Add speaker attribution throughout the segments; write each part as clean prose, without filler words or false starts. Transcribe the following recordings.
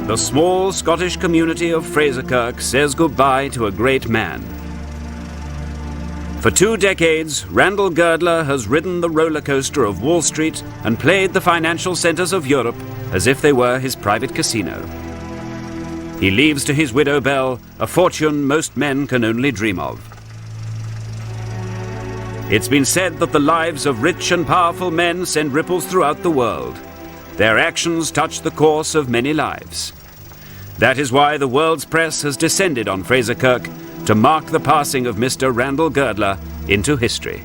Speaker 1: the small Scottish community of Fraserkirk says goodbye to a great man. For 2 decades, Randall Girdler has ridden the roller coaster of Wall Street and played the financial centers of Europe as if they were his private casino. He leaves to his widow Belle a fortune most men can only dream of. It's been said that the lives of rich and powerful men send ripples throughout the world. Their actions touch the course of many lives. That is why the world's press has descended on Fraserkirk to mark the passing of Mr. Randall Girdler into history.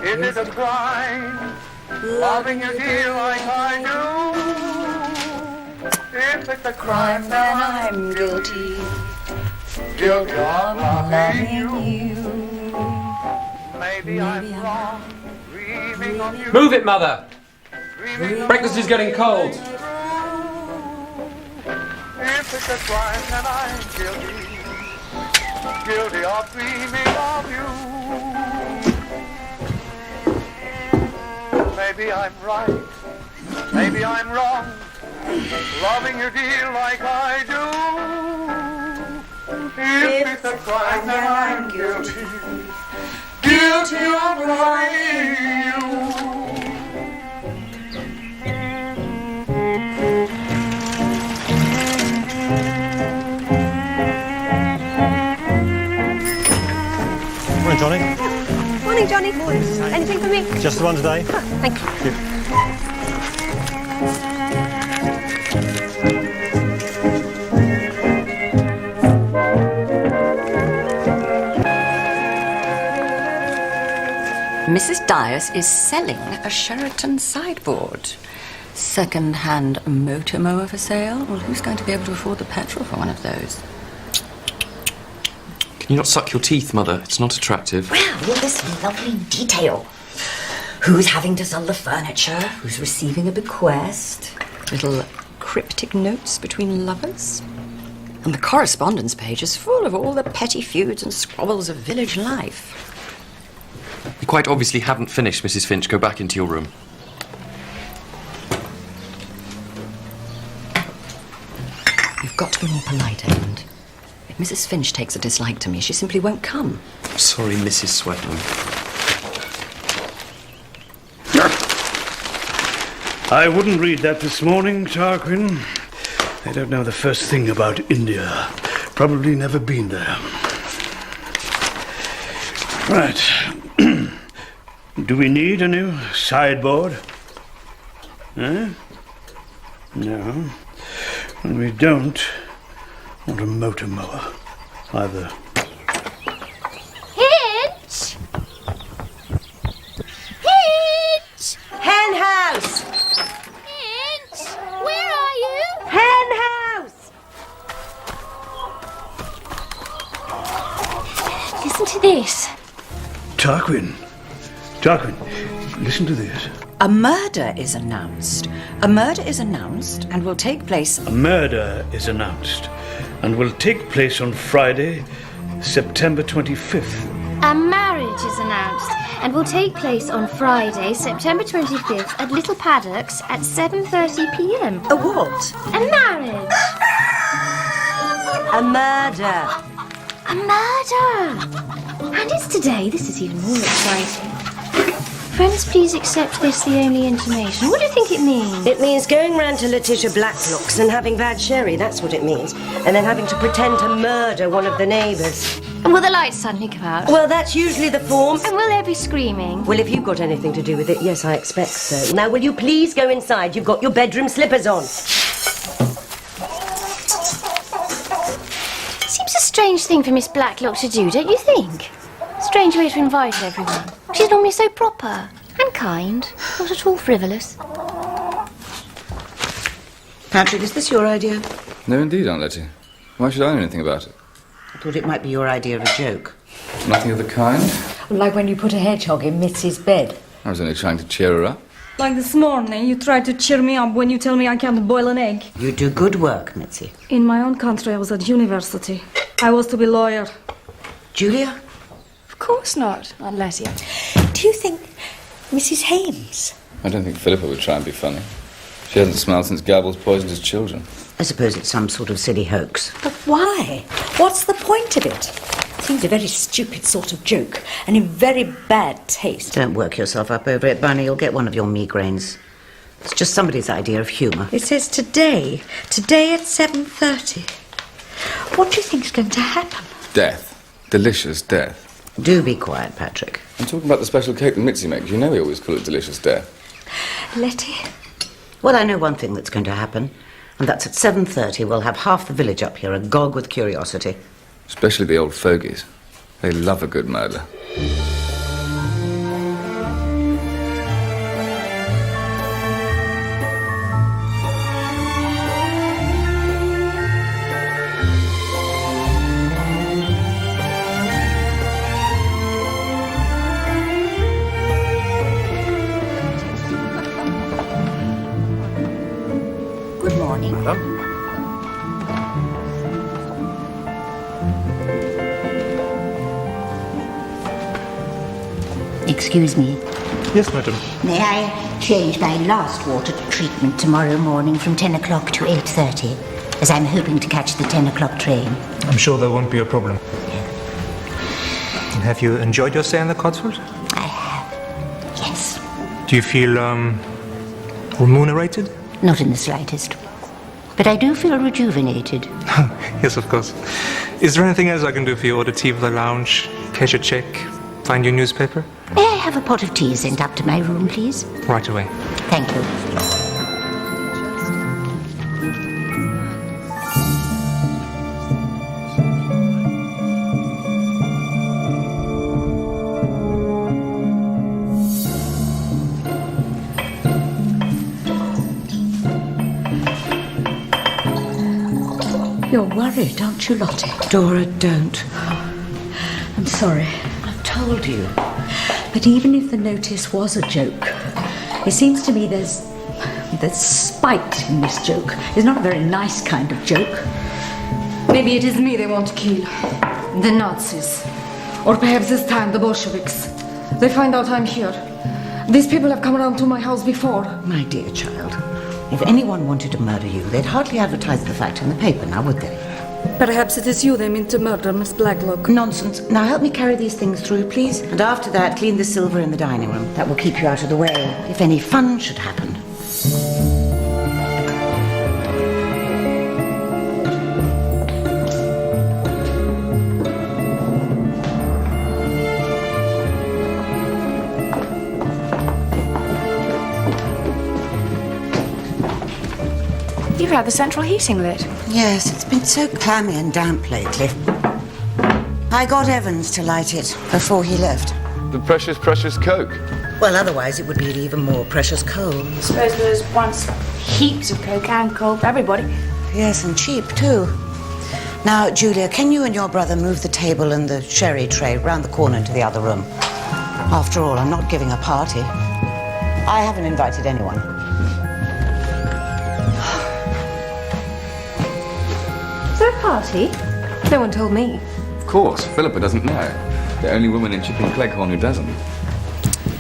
Speaker 2: Is it a crime, loving you dear like I do? If it's a crime, then I'm guilty. Guilty of loving you. Maybe I'm wrong, dreaming of you.
Speaker 3: Move it, Mother! Breakfast is getting cold.
Speaker 2: If it's a crime, then I'm guilty. Guilty of dreaming of you. Maybe I'm right, maybe I'm wrong, loving you dear like I do. If it's a crime, then I'm guilty, guilty of loving you.
Speaker 4: Morning, Johnny.
Speaker 5: Morning, Johnny. Anything for me?
Speaker 4: Just the one today.
Speaker 5: Oh, thank you.
Speaker 6: Mrs. Dyers is selling a Sheraton sideboard. Second-hand motor mower for sale? Well, who's going to be able to afford the petrol for one of those?
Speaker 3: Can you not suck your teeth, Mother? It's not attractive.
Speaker 7: Well, all this lovely detail. Who's having to sell the furniture? Who's receiving a bequest?
Speaker 6: Little cryptic notes between lovers. And the correspondence page is full of all the petty feuds and squabbles of village life.
Speaker 3: You quite obviously haven't finished, Mrs. Finch. Go back into your room.
Speaker 6: You've got to be more polite, Edmund. If Mrs. Finch takes a dislike to me, she simply won't come.
Speaker 3: Sorry, Mrs. Swetnam.
Speaker 8: I wouldn't read that this morning, Tarquin. They don't know the first thing about India. Probably never been there. Right. Do we need a new sideboard? Eh? No. And we don't want a motor mower either.
Speaker 5: Hitch! Hitch!
Speaker 7: Hen house!
Speaker 5: Hitch! Where are you?
Speaker 7: Hen house!
Speaker 5: Listen to this.
Speaker 8: Tarquin, listen to this.
Speaker 6: A murder is announced. A murder is announced and will take place...
Speaker 8: A murder is announced and will take place on Friday, September 25th.
Speaker 9: A marriage is announced and will take place on Friday, September 25th at Little Paddocks at 7:30 p.m.
Speaker 7: A what?
Speaker 9: A marriage.
Speaker 7: A murder.
Speaker 9: A murder. And it's today. This is even more exciting. Friends, please accept this the only intimation. What do you think it means?
Speaker 7: It means going round to Letitia Blacklock's and having bad sherry, that's what it means. And then having to pretend to murder one of the neighbours.
Speaker 9: And will the lights suddenly come out?
Speaker 7: Well, that's usually the form.
Speaker 9: And will there be screaming?
Speaker 7: Well, if you've got anything to do with it, yes, I expect so. Now, will you please go inside? You've got your bedroom slippers on.
Speaker 9: Seems a strange thing for Miss Blacklock to do, don't you think? Strange way to invite everyone. She's normally so proper and kind, not at all frivolous.
Speaker 10: Patrick, is this your idea?
Speaker 11: No, indeed, Aunt Letty. Why should I know anything about it?
Speaker 10: I thought it might be your idea of a joke.
Speaker 11: Nothing of the kind.
Speaker 6: Like when you put a hedgehog in Mitzi's bed.
Speaker 11: I was only trying to cheer her up.
Speaker 12: Like this morning, you tried to cheer me up when you tell me I can't boil an egg.
Speaker 10: You do good work, Mitzi.
Speaker 12: In my own country, I was at university. I was to be lawyer.
Speaker 10: Julia?
Speaker 13: Of course not, Aunt Letty. Do you think Mrs. Hames?
Speaker 11: I don't think Philippa would try and be funny. She hasn't smiled since Gables poisoned his children.
Speaker 10: I suppose it's some sort of silly hoax.
Speaker 13: But why? What's the point of it? Seems a very stupid sort of joke, and in very bad taste.
Speaker 10: Don't work yourself up over it, Bunny. You'll get one of your migraines. It's just somebody's idea of humour.
Speaker 13: It says today. Today at 7:30. What do you think's going to happen?
Speaker 11: Death. Delicious death.
Speaker 10: Do be quiet, Patrick.
Speaker 11: I'm talking about the special cake that Mitzi makes. You know we always call it delicious death.
Speaker 13: Letty?
Speaker 10: Well, I know one thing that's going to happen, and that's at 7:30 we'll have half the village up here agog with curiosity.
Speaker 11: Especially the old fogies. They love a good murder.
Speaker 13: Good morning.
Speaker 14: Excuse me.
Speaker 4: Yes, madam.
Speaker 14: May I change my last water treatment tomorrow morning from 10 o'clock to 8:30, as I'm hoping to catch the 10 o'clock train?
Speaker 4: I'm sure there won't be a problem. And have you enjoyed your stay in the Cotswolds?
Speaker 14: I have. Yes.
Speaker 4: Do you feel, remunerated?
Speaker 14: Not in the slightest. But I do feel rejuvenated.
Speaker 4: Yes, of course. Is there anything else I can do for you? Order tea for the lounge, cash a check, find your newspaper?
Speaker 14: May I have a pot of tea sent up to my room, please?
Speaker 4: Right away.
Speaker 14: Thank you.
Speaker 13: You're worried, aren't you, Lottie?
Speaker 10: Dora, don't.
Speaker 13: I'm sorry.
Speaker 10: I told you.
Speaker 13: But even if the notice was a joke, it seems to me there's spite in this joke. It's not a very nice kind of joke.
Speaker 12: Maybe it is me they want to kill. The Nazis. Or perhaps this time the Bolsheviks. They find out I'm here. These people have come around to my house before.
Speaker 10: My dear child, if anyone wanted to murder you, they'd hardly advertise the fact in the paper, now would they?
Speaker 12: Perhaps it is you they mean to murder, Miss Blacklock.
Speaker 10: Nonsense. Now help me carry these things through, please. And after that, clean the silver in the dining room. That will keep you out of the way if any fun should happen.
Speaker 13: You've had the central heating lit.
Speaker 10: Yes, it's been so clammy and damp lately. I got Evans to light it before he left.
Speaker 11: The precious, precious Coke.
Speaker 10: Well, otherwise it would be even more precious coal.
Speaker 13: I suppose there was once heaps of coke and coal for everybody.
Speaker 10: Yes, and cheap, too. Now, Julia, can you and your brother move the table and the sherry tray round the corner into the other room? After all, I'm not giving a party. I haven't invited anyone.
Speaker 12: Is there a party? No one told me.
Speaker 11: Of course, Philippa doesn't know. The only woman in Chipping Cleghorn who doesn't.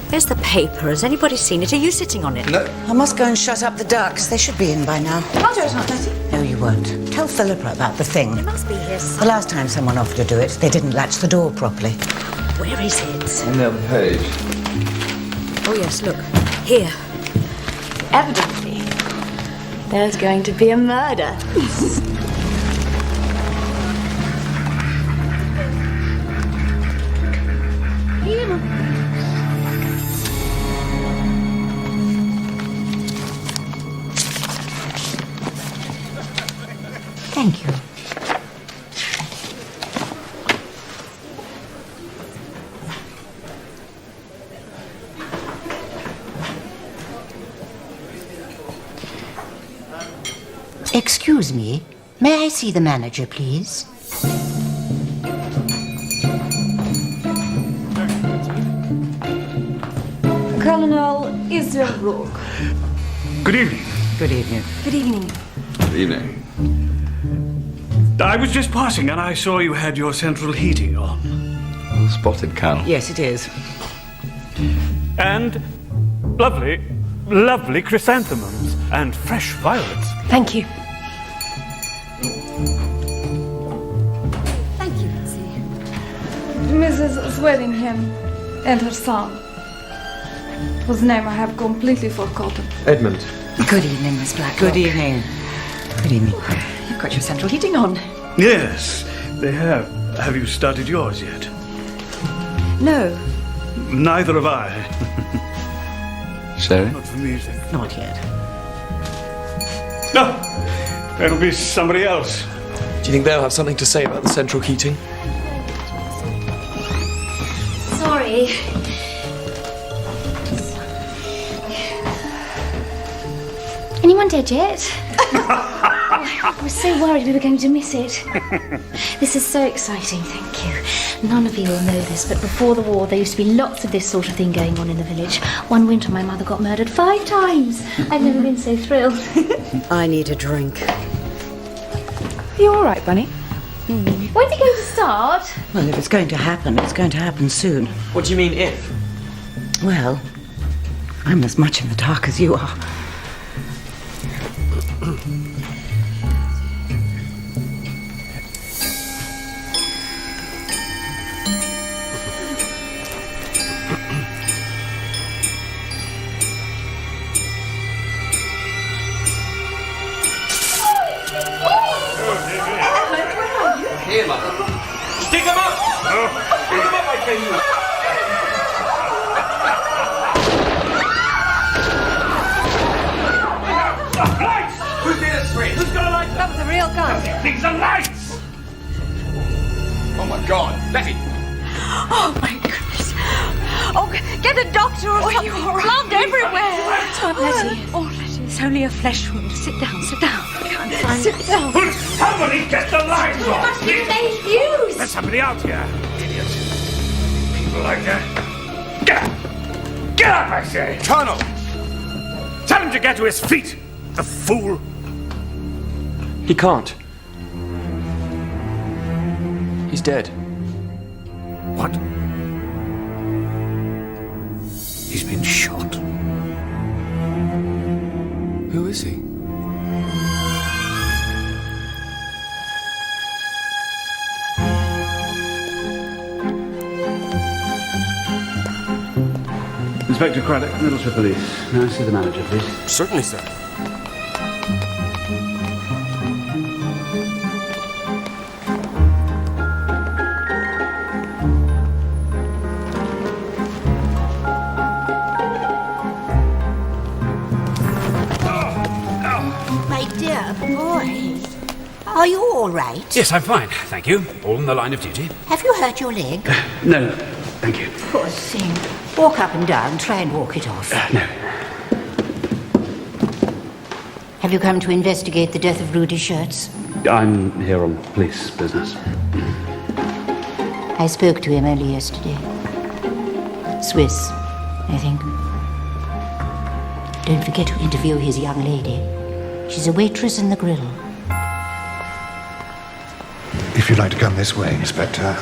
Speaker 13: There's the paper. Has anybody seen it? Are you sitting on it?
Speaker 11: No.
Speaker 10: I must go and shut up the ducks. They should be in by now.
Speaker 13: I'll do it, Aunt Letty.
Speaker 10: No, you won't. Tell Philippa about the thing.
Speaker 13: It must be here.
Speaker 10: The last time someone offered to do it, they didn't latch the door properly.
Speaker 13: Where is it?
Speaker 11: On the other page.
Speaker 13: Oh, yes, look. Here. Evidently, there's going to be a murder.
Speaker 14: Thank you. Excuse me. May I see the manager, please?
Speaker 12: Colonel Israel Rook.
Speaker 8: Good evening.
Speaker 10: Good evening.
Speaker 12: Good evening.
Speaker 11: Good evening.
Speaker 8: I was just passing and I saw you had your central heating on.
Speaker 11: Well spotted, Colonel.
Speaker 10: Yes, it is.
Speaker 8: And lovely, lovely chrysanthemums and fresh violets.
Speaker 12: Thank you. Thank you, Betsy. Mrs. Swearingham and her son, whose name I have completely forgotten.
Speaker 3: Edmund.
Speaker 6: Good evening, Miss Blacklock.
Speaker 10: Good evening. Good evening.
Speaker 6: You've got your central heating on.
Speaker 8: Yes, they have. Have you started yours yet?
Speaker 6: No.
Speaker 8: Neither have I.
Speaker 11: Sherry?
Speaker 8: Not for music.
Speaker 10: Not yet.
Speaker 8: No, it'll be somebody else.
Speaker 3: Do you think they'll have something to say about the central heating?
Speaker 9: Sorry. Anyone dead yet? I was so worried we were going to miss it. This is so exciting, thank you. None of you will know this, but before the war there used to be lots of this sort of thing going on in the village. One winter my mother got murdered 5 times. I've never been so thrilled.
Speaker 7: I need a drink.
Speaker 6: Are you all right, Bunny?
Speaker 9: When's it going to start?
Speaker 10: Well, if it's going to happen, it's going to happen soon.
Speaker 3: What do you mean, if?
Speaker 10: Well, I'm as much in the dark as you are.
Speaker 3: Here, Mother. Stick him up! Stick him up, I tell you!
Speaker 8: Lights!
Speaker 3: Who did it spray? Who's got a light?
Speaker 12: That was a real gun.
Speaker 8: Things are lights!
Speaker 3: Oh my God, Betty!
Speaker 13: Oh, my goodness. Oh, get a doctor or something. Blood everywhere.
Speaker 9: Letty.
Speaker 13: Oh, Letty, it's only a flesh wound. Sit down, sit down. Sit down.
Speaker 8: Will somebody get the lights on?
Speaker 9: Must be main fuse.
Speaker 8: There's somebody out here. Idiots. People like that. Get up! Get up, I say!
Speaker 3: Colonel!
Speaker 8: Tell him to get to his feet, the fool!
Speaker 3: He can't. He's dead.
Speaker 8: What? He's been shot.
Speaker 3: Who is he?
Speaker 1: Inspector Craddock, Middlesbrough Police. May I see the manager, please?
Speaker 3: Certainly, sir.
Speaker 14: My dear boy. Are you all right?
Speaker 1: Yes, I'm fine, thank you. All in the line of duty.
Speaker 14: Have you hurt your leg?
Speaker 1: No, thank you.
Speaker 14: Poor thing. Walk up and down. Try and walk it off.
Speaker 1: No.
Speaker 14: Have you come to investigate the death of Rudy Schertz?
Speaker 1: I'm here on police business.
Speaker 14: I spoke to him early yesterday. Swiss, I think. Don't forget to interview his young lady. She's a waitress in the grill.
Speaker 15: If you'd like to come this way, Inspector.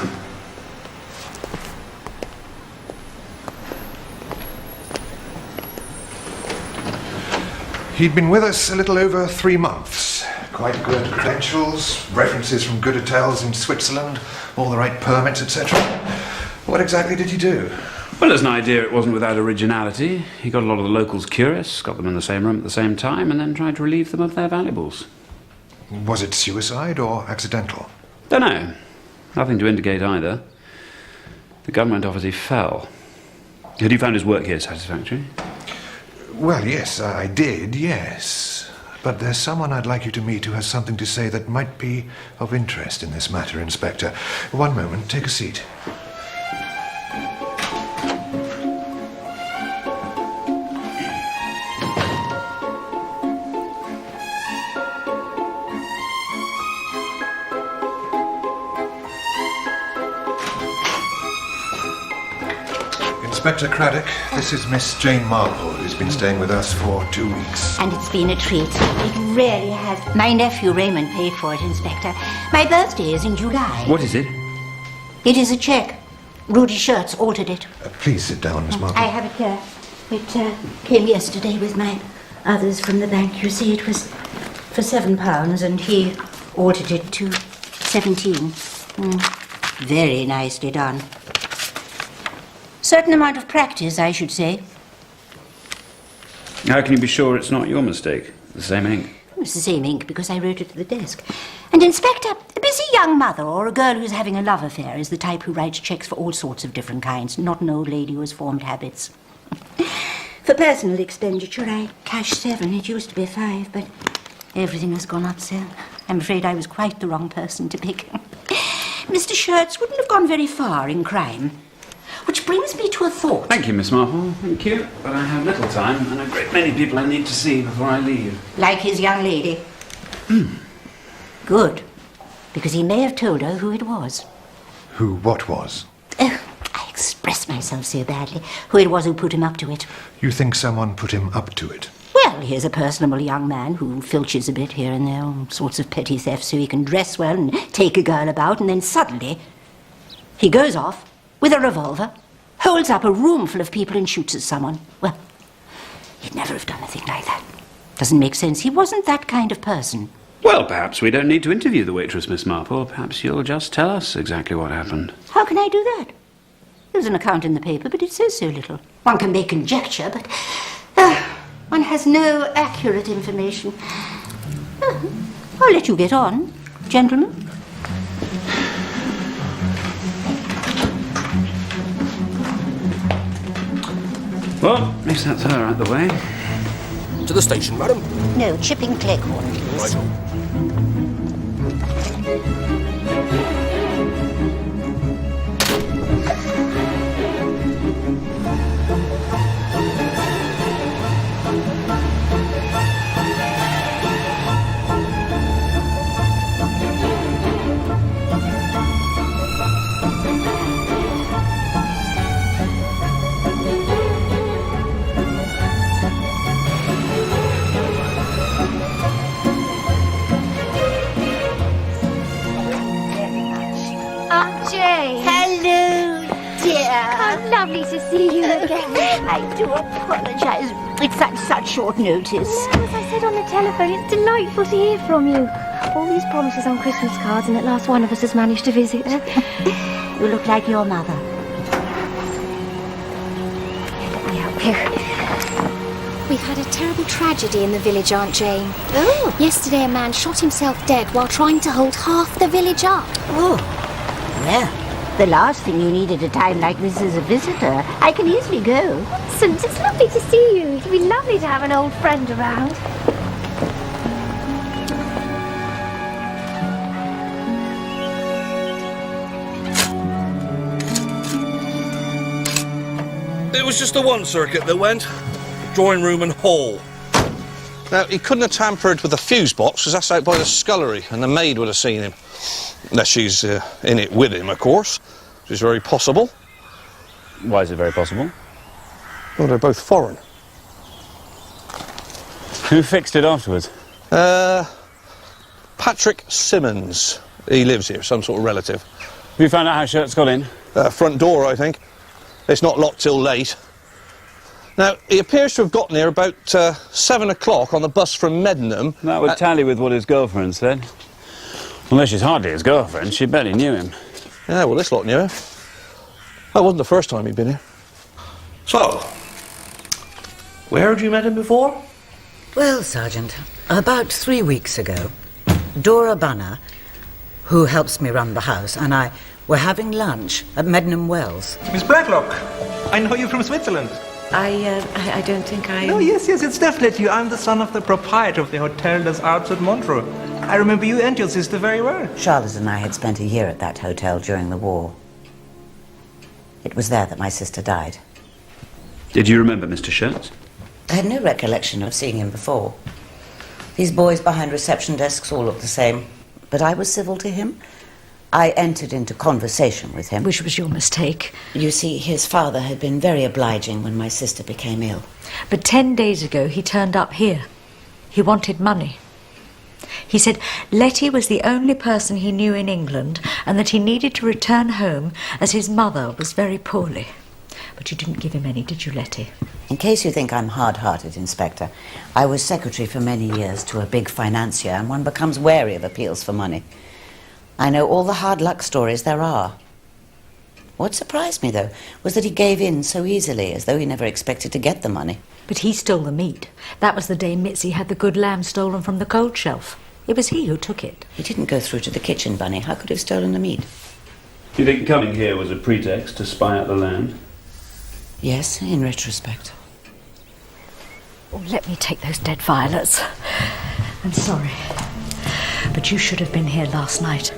Speaker 15: He'd been with us a little over 3 months. Quite good credentials, references from good hotels in Switzerland, all the right permits, etc. What exactly did he do?
Speaker 1: Well, there's an idea it wasn't without originality. He got a lot of the locals curious, got them in the same room at the same time, and then tried to relieve them of their valuables.
Speaker 15: Was it suicide or accidental?
Speaker 1: Don't know. Nothing to indicate either. The gun went off as he fell. Had you found his work here satisfactory?
Speaker 15: Well, yes, I did, yes. But there's someone I'd like you to meet who has something to say that might be of interest in this matter, Inspector. One moment, take a seat. Inspector Craddock, this is Miss Jane Marple, who's been staying with us for 2 weeks.
Speaker 14: And it's been a treat. It really has. My nephew Raymond paid for it, Inspector. My birthday is in July.
Speaker 1: What is it?
Speaker 14: It is a cheque. Rudy Shirts altered it.
Speaker 15: Please sit down, Miss Marple.
Speaker 14: I have it here. It came yesterday with my others from the bank. You see, it was for £7 and he altered it to 17. Very nicely done. Certain amount of practice, I should say.
Speaker 1: How can you be sure it's not your mistake? The same ink?
Speaker 14: It's the same ink because I wrote it to the desk. And, Inspector, a busy young mother or a girl who's having a love affair is the type who writes cheques for all sorts of different kinds, not an old lady who has formed habits. For personal expenditure, I cashed 7. It used to be 5, but everything has gone up so I'm afraid I was quite the wrong person to pick. Mr. Shirts wouldn't have gone very far in crime. Which brings me to a thought.
Speaker 1: Thank you, Miss Marple. Thank you. But I have little time and a great many people I need to see before I leave.
Speaker 14: Like his young lady. Good. Because he may have told her who it was.
Speaker 15: Who what was?
Speaker 14: Oh, I express myself so badly. Who it was who put him up to it.
Speaker 15: You think someone put him up to it?
Speaker 14: Well, here's a personable young man who filches a bit here and there, all sorts of petty thefts so he can dress well and take a girl about, and then suddenly he goes off with a revolver, holds up a room full of people and shoots at someone. Well, he'd never have done a thing like that. Doesn't make sense. He wasn't that kind of person.
Speaker 1: Well, perhaps we don't need to interview the waitress, Miss Marple. Perhaps you'll just tell us exactly what happened.
Speaker 14: How can I do that? There's an account in the paper, but it says so little. One can make conjecture, but one has no accurate information. I'll let you get on, gentlemen.
Speaker 1: Well, at least that's her out the way.
Speaker 16: To the station, madam.
Speaker 14: No, Chipping Cleghorn, please. Hello, dear.
Speaker 5: How lovely to see you again.
Speaker 14: I do apologise. It's such short notice.
Speaker 9: No, as I said on the telephone, it's delightful to hear from you. All these promises on Christmas cards, and at last one of us has managed to visit.
Speaker 14: You look like your mother.
Speaker 9: Let me help you. We've had a terrible tragedy in the village, Aunt Jane.
Speaker 14: Oh.
Speaker 9: Yesterday a man shot himself dead while trying to hold half the village up.
Speaker 14: Oh. Well, the last thing you need at a time like this is a visitor. I can easily go.
Speaker 9: Nonsense, it's lovely to see you. It'd be lovely to have an old friend around.
Speaker 16: It was just the one circuit that went. Drawing room and hall. Now, he couldn't have tampered with the fuse box because that's out by the scullery and the maid would have seen him. Unless she's in it with him, of course, which is very possible.
Speaker 1: Why is it very possible?
Speaker 16: Well, they're both foreign.
Speaker 1: Who fixed it afterwards?
Speaker 16: Patrick Simmons. He lives here, some sort of relative.
Speaker 1: Have you found out how Shirts got in?
Speaker 16: Front door, I think. It's not locked till late. Now, he appears to have gotten here about 7 o'clock on the bus from Meddenham.
Speaker 1: That would tally with what his girlfriend said. Although she's hardly his girlfriend, she barely knew him.
Speaker 16: Yeah, well, this lot knew him. That wasn't the first time he'd been here.
Speaker 17: So, where had you met him before?
Speaker 10: Well, Sergeant, about 3 weeks ago, Dora Bunner, who helps me run the house, and I were having lunch at Meddenham Wells.
Speaker 4: Miss Blacklock, I know you from Switzerland.
Speaker 7: I don't think I...
Speaker 4: No, yes, it's definitely you. I'm the son of the proprietor of the Hotel des Alpes at Montreux. I remember you and your sister very well.
Speaker 10: Charlotte and I had spent a year at that hotel during the war. It was there that my sister died.
Speaker 1: Did you remember Mr. Shirts?
Speaker 10: I had no recollection of seeing him before. These boys behind reception desks all looked the same, but I was civil to him. I entered into conversation with him.
Speaker 13: Which was your mistake.
Speaker 10: You see, his father had been very obliging when my sister became ill.
Speaker 13: But 10 days ago, he turned up here. He wanted money. He said Letty was the only person he knew in England and that he needed to return home as his mother was very poorly. But you didn't give him any, did you, Letty?
Speaker 10: In case you think I'm hard-hearted, Inspector, I was secretary for many years to a big financier, and one becomes wary of appeals for money. I know all the hard luck stories there are. What surprised me, though, was that he gave in so easily, as though he never expected to get the money.
Speaker 13: But he stole the meat. That was the day Mitzi had the good lamb stolen from the cold shelf. It was he who took it.
Speaker 10: He didn't go through to the kitchen, Bunny. How could he have stolen the meat?
Speaker 1: Do you think coming here was a pretext to spy out the land?
Speaker 10: Yes, in retrospect.
Speaker 13: Oh, let me take those dead violets. I'm sorry. But you should have been here last night.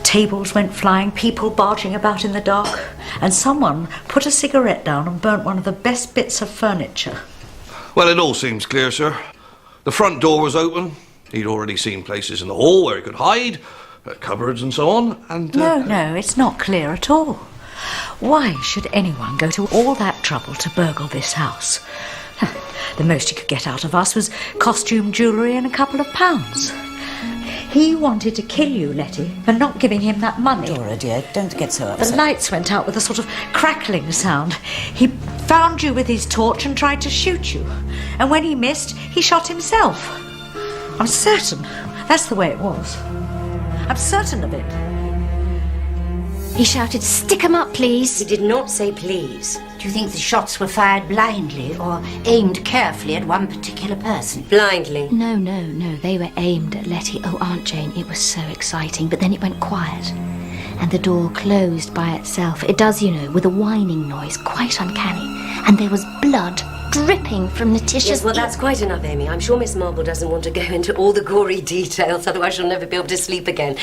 Speaker 13: Tables went flying, people barging about in the dark, and someone put a cigarette down and burnt one of the best bits of furniture.
Speaker 16: Well, it all seems clear, sir. The front door was open. He'd already seen places in the hall where he could hide, cupboards and so on, and...
Speaker 13: No, it's not clear at all. Why should anyone go to all that trouble to burgle this house? The most he could get out of us was costume jewellery and a couple of pounds. He wanted to kill you, Letty, for not giving him that money.
Speaker 10: Dora, dear, don't get so upset.
Speaker 13: The lights went out with a sort of crackling sound. He found you with his torch and tried to shoot you. And when he missed, he shot himself. I'm certain that's the way it was. I'm certain of it.
Speaker 9: He shouted, "Stick 'em up, please."
Speaker 7: He did not say please.
Speaker 14: Do you think the shots were fired blindly or aimed carefully at one particular person?
Speaker 7: Blindly.
Speaker 9: No, they were aimed at Letty. Oh, Aunt Jane, it was so exciting, but then it went quiet. And the door closed by itself. It does, you know, with a whining noise, quite uncanny. And there was blood dripping from Letitia's
Speaker 7: Yes, well, that's quite enough, Amy. I'm sure Miss Marple doesn't want to go into all the gory details, otherwise she'll never be able to sleep again.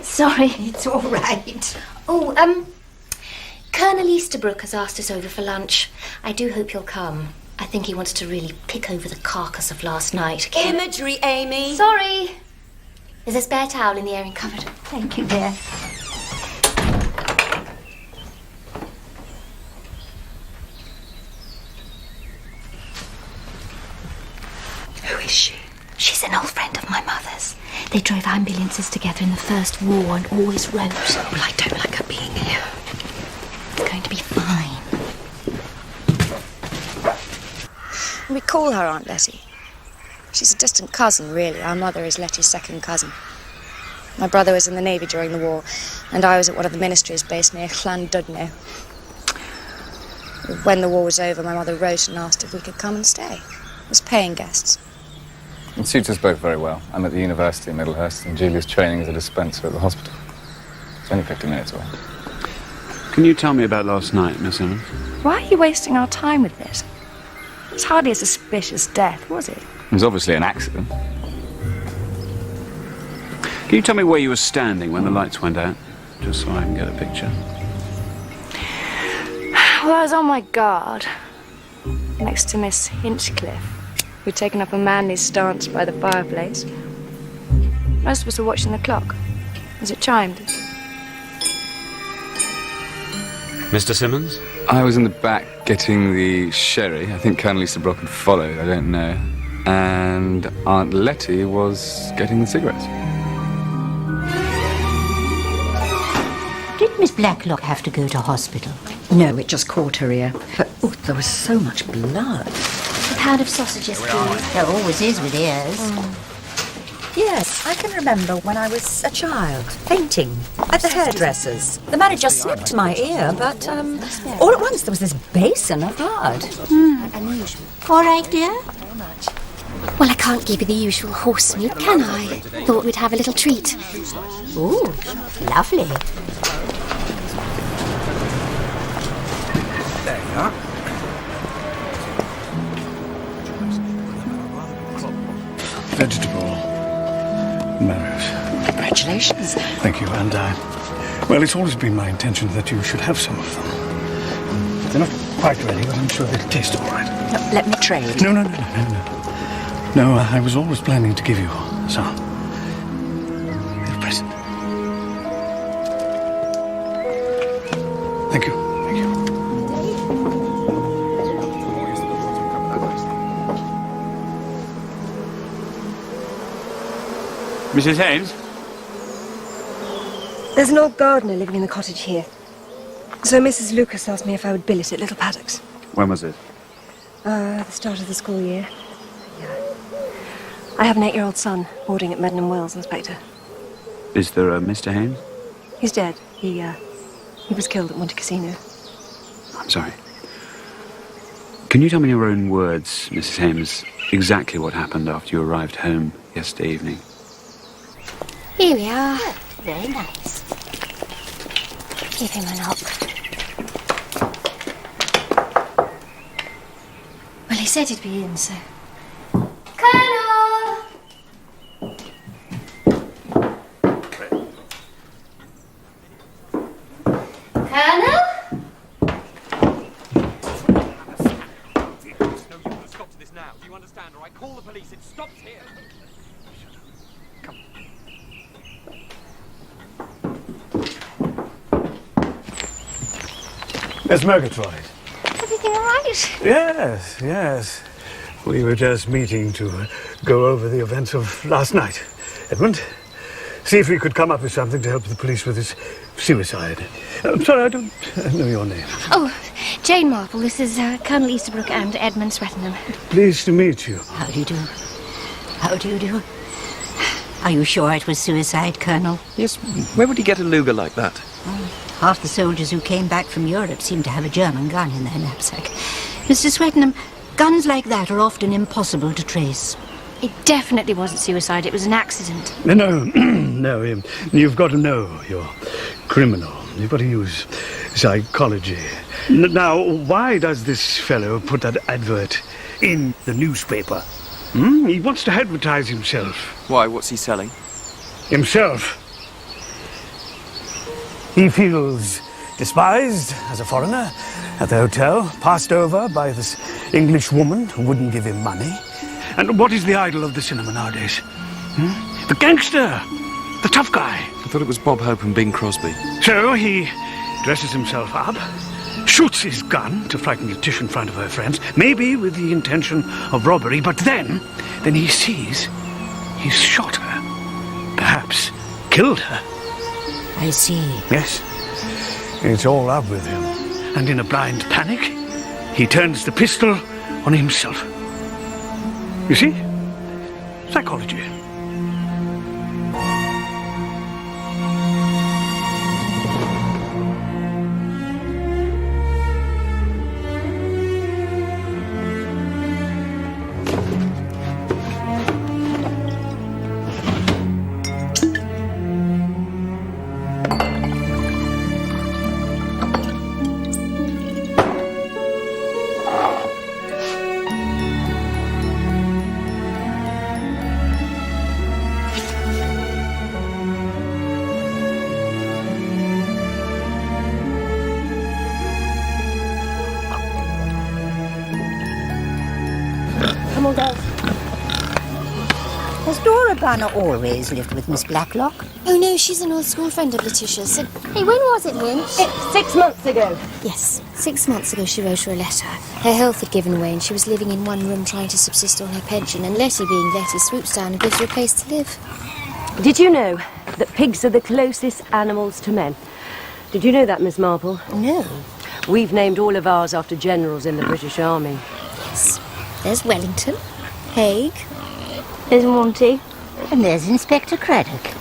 Speaker 9: Sorry.
Speaker 14: It's all right.
Speaker 9: Oh, Colonel Easterbrook has asked us over for lunch. I do hope you'll come. I think he wants to really pick over the carcass of last night.
Speaker 7: Imagery, Amy.
Speaker 9: Sorry. There's a spare towel in the airing cupboard.
Speaker 14: Thank you, dear.
Speaker 9: Who is she? She's an old friend of my mother's. They drove ambulances together in the First War and always wrote.
Speaker 7: Well, I don't like her being here.
Speaker 9: It's going to be fine.
Speaker 18: We call her Aunt Letty. She's a distant cousin, really. Our mother is Letty's second cousin. My brother was in the Navy during the war, and I was at one of the ministries based near Llandudno. When the war was over, my mother wrote and asked if we could come and stay as paying guests.
Speaker 11: It suits us both very well. I'm at the university in Middlehurst, and Julia's training as a dispenser at the hospital. It's only 50 minutes away.
Speaker 1: Can you tell me about last night, Miss Simmons?
Speaker 18: Why are you wasting our time with this? It's hardly a suspicious death, was it?
Speaker 11: It was obviously an accident.
Speaker 1: Can you tell me where you were standing when the lights went out? Just so I can get a picture.
Speaker 18: Well, I was on my guard, next to Miss Hinchcliffe, who'd taken up a manly stance by the fireplace. Most of us were watching the clock as it chimed.
Speaker 1: Mr. Simmons?
Speaker 11: I was in the back getting the sherry. I think Colonel Easterbrook had followed, I don't know. And Aunt Letty was getting the cigarettes.
Speaker 14: Did Miss Blacklock have to go to hospital?
Speaker 6: No, it just caught her ear. But, oh, there was so much blood.
Speaker 9: A pound of sausages, please.
Speaker 14: There always is with ears.
Speaker 6: Yes, I can remember when I was a child, fainting at the hairdresser's. The man had just snipped my ear, but all at once there was this basin of blood.
Speaker 9: Unusual.
Speaker 14: All right, dear?
Speaker 9: Well, I can't give you the usual horse meat, can I? Thought we'd have a little treat.
Speaker 14: Ooh, lovely.
Speaker 8: There you are. Vegetable marrows.
Speaker 13: Congratulations.
Speaker 8: Thank you, and well, it's always been my intention that you should have some of them. They're not quite ready, but I'm sure they'll taste all right.
Speaker 13: No, let me trade.
Speaker 8: No. No, I was always planning to give you some. A present. Thank you. Thank you.
Speaker 1: Mrs. Haynes?
Speaker 19: There's an old gardener living in the cottage here. So Mrs. Lucas asked me if I would bill it at Little Paddocks.
Speaker 1: When was it?
Speaker 19: The start of the school year. Yeah. I have an 8-year-old son boarding at Meddenham Wells, Inspector.
Speaker 1: Is there a Mr. Haynes?
Speaker 19: He's dead. He was killed at Monte Cassino.
Speaker 1: I'm sorry. Can you tell me in your own words, Mrs. Haynes, exactly what happened after you arrived home yesterday evening?
Speaker 9: Here we are.
Speaker 14: Very nice.
Speaker 9: Give him a knock. Well, he said he'd be in, so... Colonel! Colonel?
Speaker 3: Stop to this now. Do you understand? Or I call the police. It stops here.
Speaker 8: Miss Murgatroyd.
Speaker 9: Everything all right?
Speaker 8: Yes, yes. We were just meeting to go over the events of last night. Edmund, see if we could come up with something to help the police with this suicide. I'm sorry, I don't know your name.
Speaker 9: Oh, Jane Marple. This is Colonel Easterbrook and Edmund Swettenham.
Speaker 8: Pleased to meet you.
Speaker 14: How do you do? How do you do? Are you sure it was suicide, Colonel?
Speaker 3: Yes. Where would he get a Luger like that?
Speaker 14: Half the soldiers who came back from Europe seem to have a German gun in their knapsack. Mr. Swettenham, guns like that are often impossible to trace.
Speaker 9: It definitely wasn't suicide. It was an accident.
Speaker 8: No, no, you've got to know your criminal. You've got to use psychology. Now, why does this fellow put that advert in the newspaper? He wants to advertise himself.
Speaker 3: Why? What's he selling?
Speaker 8: Himself. He feels despised as a foreigner at the hotel, passed over by this English woman who wouldn't give him money. And what is the idol of the cinema nowadays? The gangster, the tough guy.
Speaker 3: I thought it was Bob Hope and Bing Crosby.
Speaker 8: So he dresses himself up, shoots his gun to frighten Letitia in front of her friends, maybe with the intention of robbery, but then he sees he's shot her, perhaps killed her.
Speaker 14: I see.
Speaker 8: Yes, it's all up with him. And in a blind panic, he turns the pistol on himself. You see? Psychology.
Speaker 14: Come on, girls. Has Dora Banner always lived with Miss Blacklock?
Speaker 9: Oh, no, she's an old school friend of Letitia's. Hey, when was it, Lynch?
Speaker 19: 6 months ago.
Speaker 9: Yes, 6 months ago she wrote her a letter. Her health had given way and she was living in one room trying to subsist on her pension, and Letty, being Letty, swoops down and gives her a place to live.
Speaker 19: Did you know that pigs are the closest animals to men? Did you know that, Miss Marple?
Speaker 9: No.
Speaker 19: We've named all of ours after generals in the British Army.
Speaker 9: Yes. There's Wellington, Haig,
Speaker 14: There's Monty, and there's Inspector Craddock.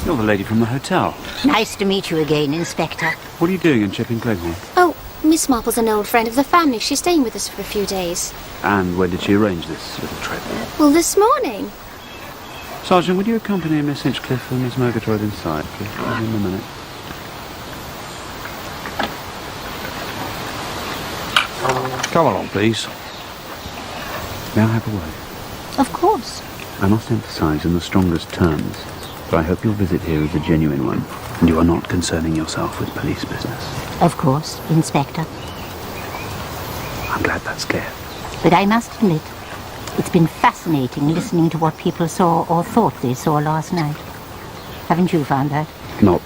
Speaker 1: You're the lady from the hotel.
Speaker 14: Nice to meet you again, Inspector.
Speaker 1: What are you doing in Chipping Cleghorn?
Speaker 9: Oh, Miss Marple's an old friend of the family. She's staying with us for a few days.
Speaker 1: And when did she arrange this little trip?
Speaker 9: Well, this morning.
Speaker 1: Sergeant, would you accompany Miss Hinchcliffe and Miss Murgatroyd inside, please? I'll be in a minute.
Speaker 16: Come along, please.
Speaker 1: May I have a word?
Speaker 14: Of course.
Speaker 1: I must emphasize in the strongest terms that I hope your visit here is a genuine one, and you are not concerning yourself with police business.
Speaker 14: Of course, Inspector.
Speaker 1: I'm glad that's clear.
Speaker 14: But I must admit, it's been fascinating listening to what people saw or thought they saw last night. Haven't you found that?
Speaker 1: No.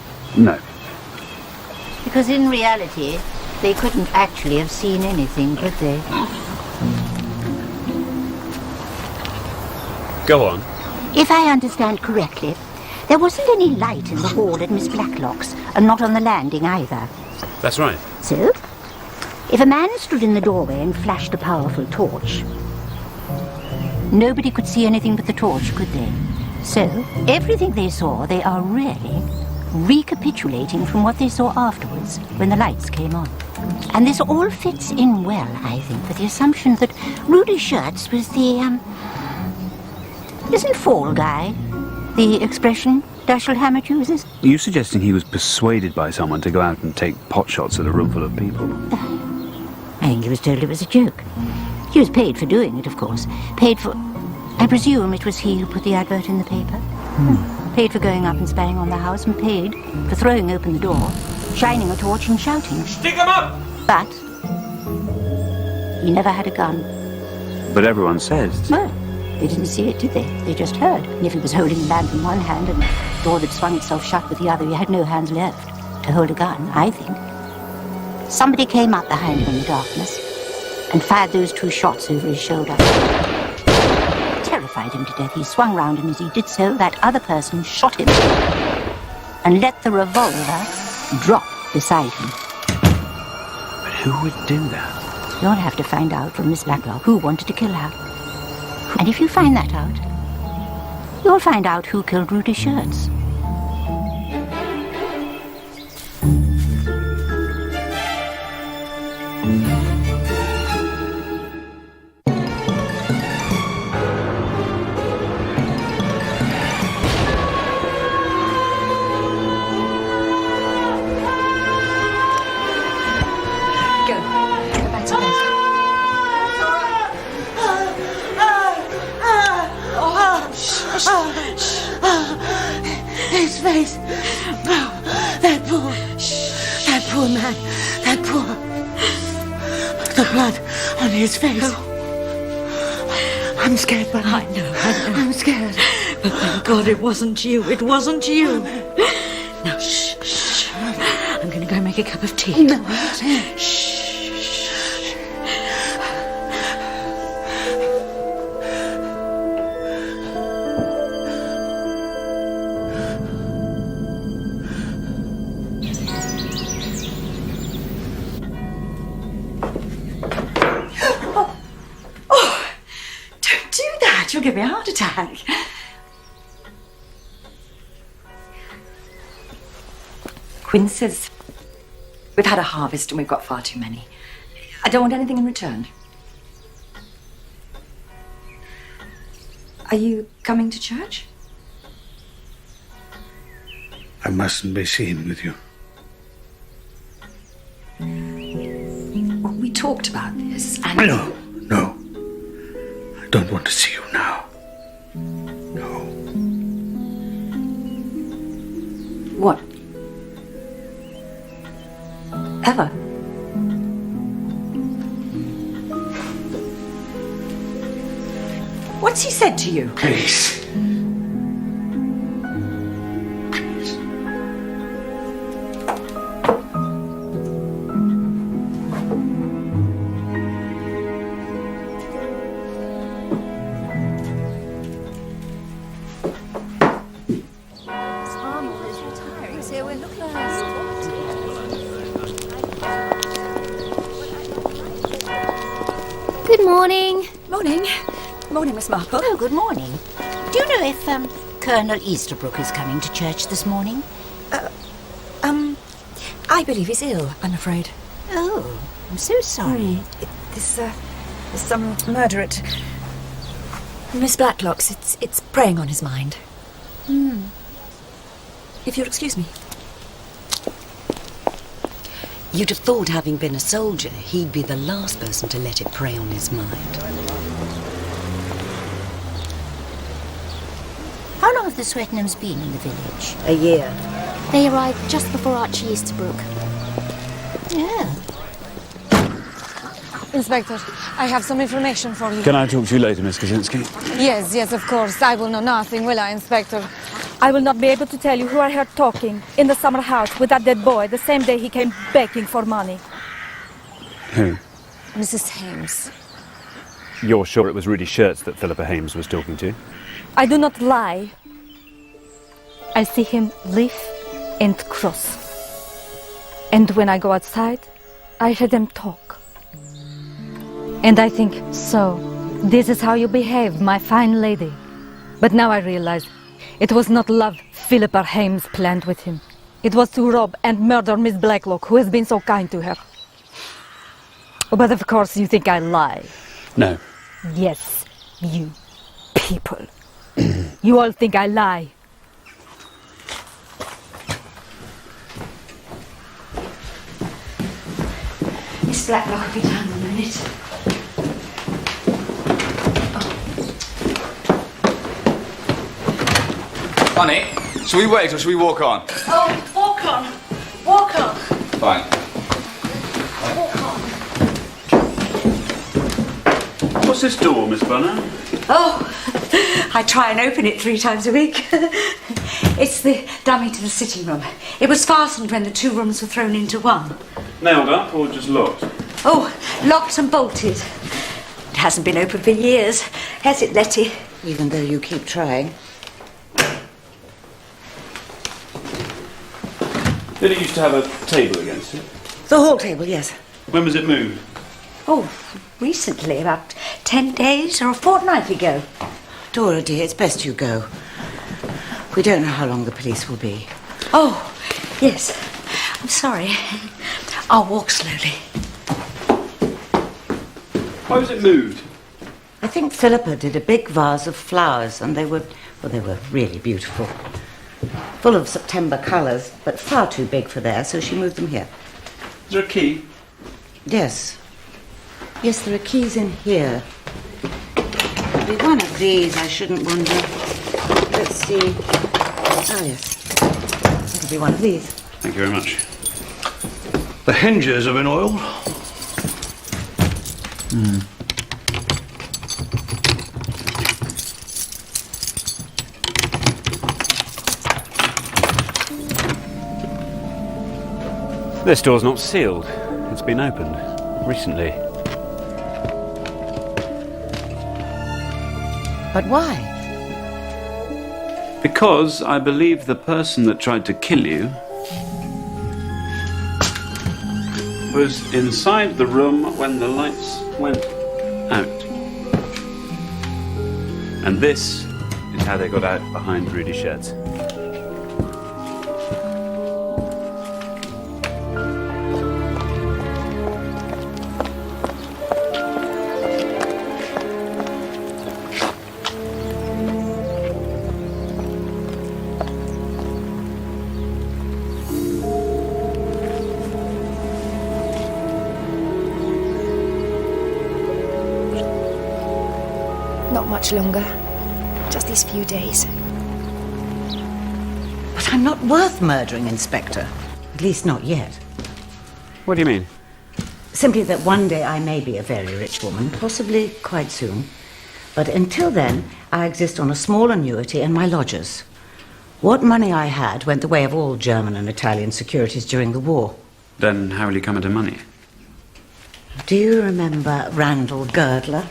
Speaker 14: Because in reality, they couldn't actually have seen anything, could they?
Speaker 1: Go on.
Speaker 14: If I understand correctly, there wasn't any light in the hall at Miss Blacklock's, and not on the landing either.
Speaker 1: That's right.
Speaker 14: So, if a man stood in the doorway and flashed a powerful torch, nobody could see anything but the torch, could they? So, everything they saw, they are really recapitulating from what they saw afterwards, when the lights came on. And this all fits in well, I think, with the assumption that Rudy Shirts was the, isn't fall guy the expression Dashiell Hammett uses?
Speaker 20: Are you suggesting he was persuaded by someone to go out and take pot shots at a room full of people?
Speaker 14: I think he was told it was a joke. He was paid for doing it, of course. Paid for... I presume it was he who put the advert in the paper. Paid for going up and spying on the house, and paid for throwing open the door, shining a torch and shouting.
Speaker 1: Stick 'em up!
Speaker 14: But he never had a gun.
Speaker 20: But everyone says...
Speaker 14: Well, they didn't see it, did they? They just heard. And if he was holding a lamp in one hand and a door that swung itself shut with the other, he had no hands left to hold a gun, I think. Somebody came up behind him in the darkness and fired those 2 shots over his shoulder. Terrified him to death. He swung round, and as he did so, that other person shot him and let the revolver drop beside him.
Speaker 20: But who would do that?
Speaker 14: You'll have to find out from Miss Blacklock who wanted to kill her. And if you find that out, you'll find out who killed Rudy Shirts.
Speaker 7: His face. Oh, that poor man. That poor... The blood on his face. I'm scared, but
Speaker 13: I know.
Speaker 7: I'm scared.
Speaker 13: But thank God it wasn't you. It wasn't you. Now, shh. I'm going to go make a cup of tea.
Speaker 7: No.
Speaker 13: Shh. You'll give me a heart attack. Quinn says we've had a harvest and we've got far too many. I don't want anything in return. Are you coming to church?
Speaker 8: I mustn't be seen with you.
Speaker 13: We talked about this and...
Speaker 8: No. I don't want to see you now. No.
Speaker 13: What? Ever? What's he said to you?
Speaker 8: Please.
Speaker 9: Good morning.
Speaker 14: Morning, Miss Marple. Oh, good morning. Do you know if, Colonel Easterbrook is coming to church this morning?
Speaker 6: I believe he's ill, I'm afraid.
Speaker 14: Oh, I'm so sorry.
Speaker 6: There's some murder at Miss Blacklock's. It's preying on his mind. If you'll excuse me.
Speaker 10: You'd have thought, having been a soldier, he'd be the last person to let it prey on his mind.
Speaker 14: How long have the Swettenhams been in the village?
Speaker 10: A year.
Speaker 9: They arrived just before Archie Easterbrook.
Speaker 14: Yeah.
Speaker 12: Inspector, I have some information for you.
Speaker 20: Can I talk to you later, Miss Kaczynski?
Speaker 12: Yes, of course. I will know nothing, will I, Inspector?
Speaker 21: I will not be able to tell you who I heard talking in the summer house with that dead boy the same day he came begging for money.
Speaker 20: Who?
Speaker 18: Mrs. Hames.
Speaker 20: You're sure it was Rudy Shirts that Philippa Hames was talking to?
Speaker 21: I do not lie. I see him live and cross. And when I go outside, I hear them talk. And I think, so, this is how you behave, my fine lady. But now I realize it was not love Philippa Hames planned with him. It was to rob and murder Miss Blacklock, who has been so kind to her. But of course you think I lie.
Speaker 20: No.
Speaker 21: Yes, you people. You all think I lie.
Speaker 14: Miss Blacklock will be down in a minute.
Speaker 11: Honey, shall we wait or shall we walk on?
Speaker 12: Oh, walk on. Walk on.
Speaker 11: Fine.
Speaker 20: What's this door, Miss Bunner?
Speaker 13: Oh, I try and open it 3 times a week. It's the dummy to the sitting room. It was fastened when the 2 rooms were thrown into one.
Speaker 20: Nailed up or just locked?
Speaker 13: Oh, locked and bolted. It hasn't been open for years, has it, Letty?
Speaker 10: Even though you keep trying.
Speaker 20: Did it used to have a table against it?
Speaker 10: The hall table, yes.
Speaker 20: When was it moved?
Speaker 13: Oh, recently, about 10 days or a fortnight ago.
Speaker 10: Dora, dear, it's best you go. We don't know how long the police will be.
Speaker 13: Oh, yes. I'm sorry. I'll walk slowly.
Speaker 20: Why was it moved?
Speaker 10: I think Philippa did a big vase of flowers, and they were really beautiful. Full of September colours, but far too big for there, so she moved them here.
Speaker 20: Is there a key?
Speaker 10: Yes. Yes, there are keys in here. It'll be one of these, I shouldn't wonder. Let's see. Oh, yes. It'll be one of these.
Speaker 20: Thank you very much.
Speaker 8: The hinges have been oiled.
Speaker 20: This door's not sealed. It's been opened recently.
Speaker 10: But why?
Speaker 20: Because I believe the person that tried to kill you was inside the room when the lights went out. And this is how they got out behind Rudy Shirts.
Speaker 18: Not much longer. Just these few days.
Speaker 10: But I'm not worth murdering, Inspector. At least not yet.
Speaker 20: What do you mean?
Speaker 10: Simply that one day I may be a very rich woman, possibly quite soon. But until then, I exist on a small annuity and my lodgers. What money I had went the way of all German and Italian securities during the war.
Speaker 20: Then how will you come into money?
Speaker 10: Do you remember Randall Girdler,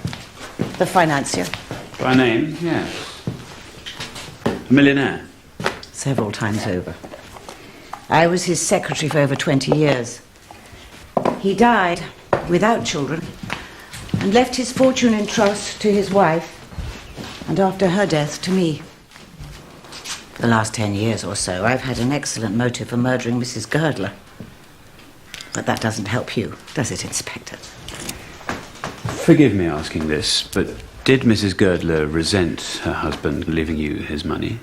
Speaker 10: the financier?
Speaker 20: By name, yes. A millionaire?
Speaker 10: Several times over. I was his secretary for over 20 years. He died without children and left his fortune in trust to his wife, and after her death to me. For the last 10 years or so, I've had an excellent motive for murdering Mrs. Girdler. But that doesn't help you, does it, Inspector?
Speaker 20: Forgive me asking this, but did Mrs. Girdler resent her husband leaving you his money?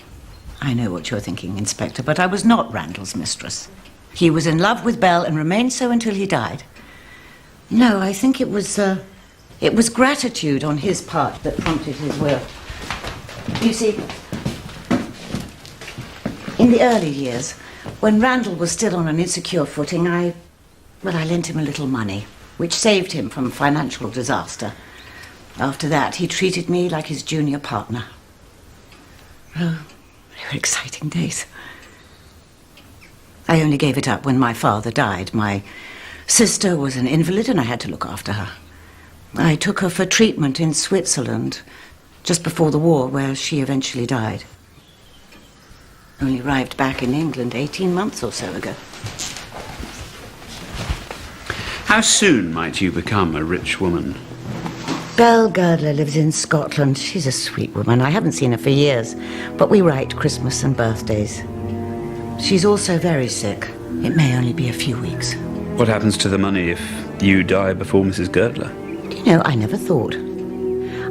Speaker 10: I know what you're thinking, Inspector, but I was not Randall's mistress. He was in love with Belle and remained so until he died. No, I think it was gratitude on his part that prompted his will. You see, in the early years, when Randall was still on an insecure footing, I lent him a little money, which saved him from financial disaster. After that, he treated me like his junior partner. Oh, They were exciting days. I only gave it up when my father died. My sister was an invalid and I had to look after her. I took her for treatment in Switzerland just before the war, where she eventually died. Only arrived back in England 18 months or so ago.
Speaker 20: How soon might you become a rich woman?
Speaker 10: Belle Girdler lives in Scotland. She's a sweet woman. I haven't seen her for years, but we write Christmas and birthdays. She's also very sick. It may only be a few weeks.
Speaker 20: What happens to the money if you die before Mrs. Girdler?
Speaker 10: Do you know, I never thought.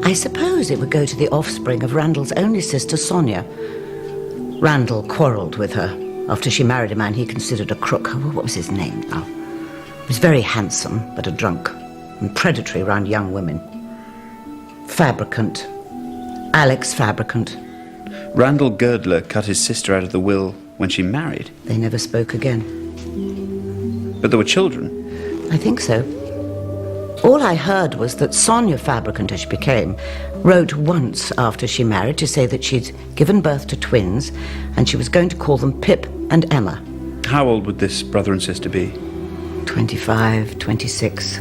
Speaker 10: I suppose it would go to the offspring of Randall's only sister, Sonia. Randall quarrelled with her after she married a man he considered a crook. Oh, what was his name now? He was very handsome, but a drunk, and predatory around young women. Fabricant. Alex Fabricant.
Speaker 20: Randall Girdler cut his sister out of the will when she married?
Speaker 10: They never spoke again.
Speaker 20: But there were children?
Speaker 10: I think so. All I heard was that Sonia Fabricant, as she became, wrote once after she married to say that she'd given birth to twins and she was going to call them Pip and Emma.
Speaker 20: How old would this brother and sister be?
Speaker 10: 25, 26.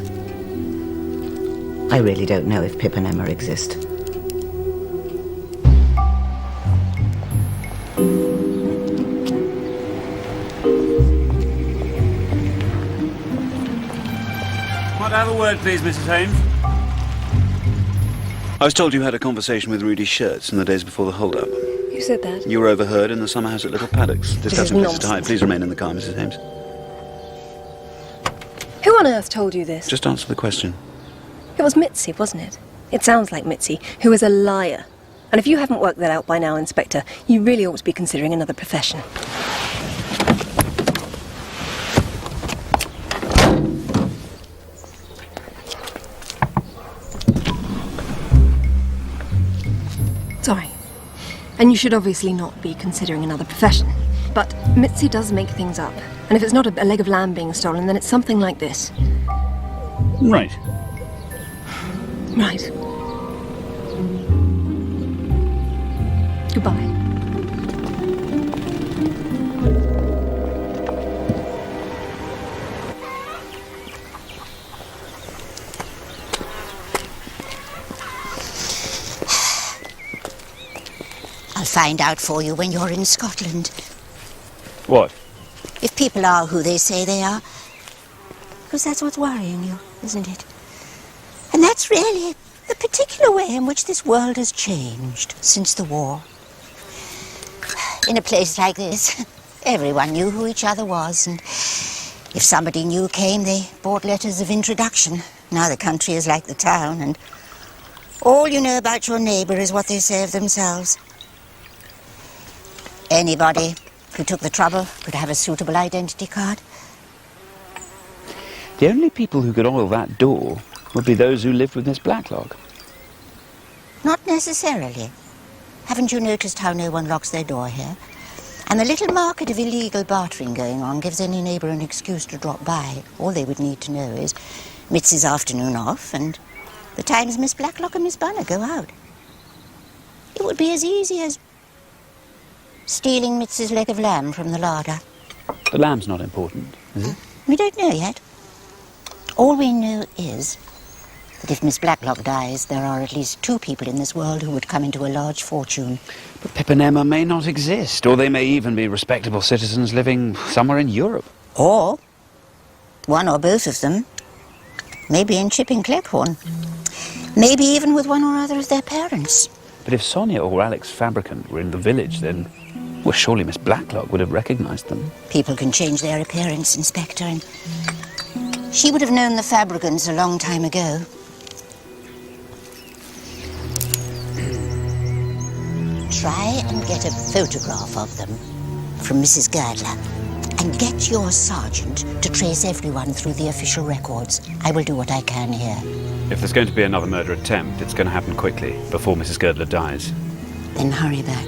Speaker 10: I really don't know if Pip and Emma exist.
Speaker 1: Might I have a word, please, Mrs. Holmes?
Speaker 20: I was told you had a conversation with Rudy Schertz in the days before the hold-up.
Speaker 19: Who said that?
Speaker 20: You were overheard in the summer house at Little Paddocks. Discussing places to hide. Please remain in the car, Mrs. Holmes.
Speaker 19: Who on earth told you this?
Speaker 20: Just answer the question.
Speaker 19: It was Mitzi, wasn't it? It sounds like Mitzi, who is a liar. And if you haven't worked that out by now, Inspector, you really ought to be considering another profession. Sorry. And you should obviously not be considering another profession. But Mitzi does make things up. And if it's not a leg of lamb being stolen, then it's something like this.
Speaker 20: Right.
Speaker 19: Right. Goodbye.
Speaker 14: I'll find out for you when you're in Scotland.
Speaker 20: What?
Speaker 14: If people are who they say they are. Because that's what's worrying you, isn't it? And that's really the particular way in which this world has changed since the war. In a place like this, everyone knew who each other was, and if somebody new came, they bought letters of introduction. Now the country is like the town, and all you know about your neighbour is what they say of themselves. Anybody who took the trouble could have a suitable identity card.
Speaker 20: The only people who could oil that door would be those who lived with Miss Blacklock.
Speaker 14: Not necessarily. Haven't you noticed how no one locks their door here? And the little market of illegal bartering going on gives any neighbour an excuse to drop by. All they would need to know is Mitzi's afternoon off and the times Miss Blacklock and Miss Bunner go out. It would be as easy as stealing Mitzi's leg of lamb from the larder.
Speaker 20: The lamb's not important, is it?
Speaker 14: We don't know yet. All we know is that if Miss Blacklock dies, there are at least two people in this world who would come into a large fortune.
Speaker 20: But Pip and Emma may not exist, or they may even be respectable citizens living somewhere in Europe.
Speaker 14: Or one or both of them, maybe in Chipping Cleghorn. Maybe even with one or other of their parents.
Speaker 20: But if Sonia or Alex Fabricant were in the village, then, well, surely Miss Blacklock would have recognised them.
Speaker 14: People can change their appearance, Inspector, and she would have known the Fabricants a long time ago. Try and get a photograph of them from Mrs. Girdler. And get your sergeant to trace everyone through the official records. I will do what I can here.
Speaker 20: If there's going to be another murder attempt, it's going to happen quickly, before Mrs. Girdler dies.
Speaker 14: Then hurry back.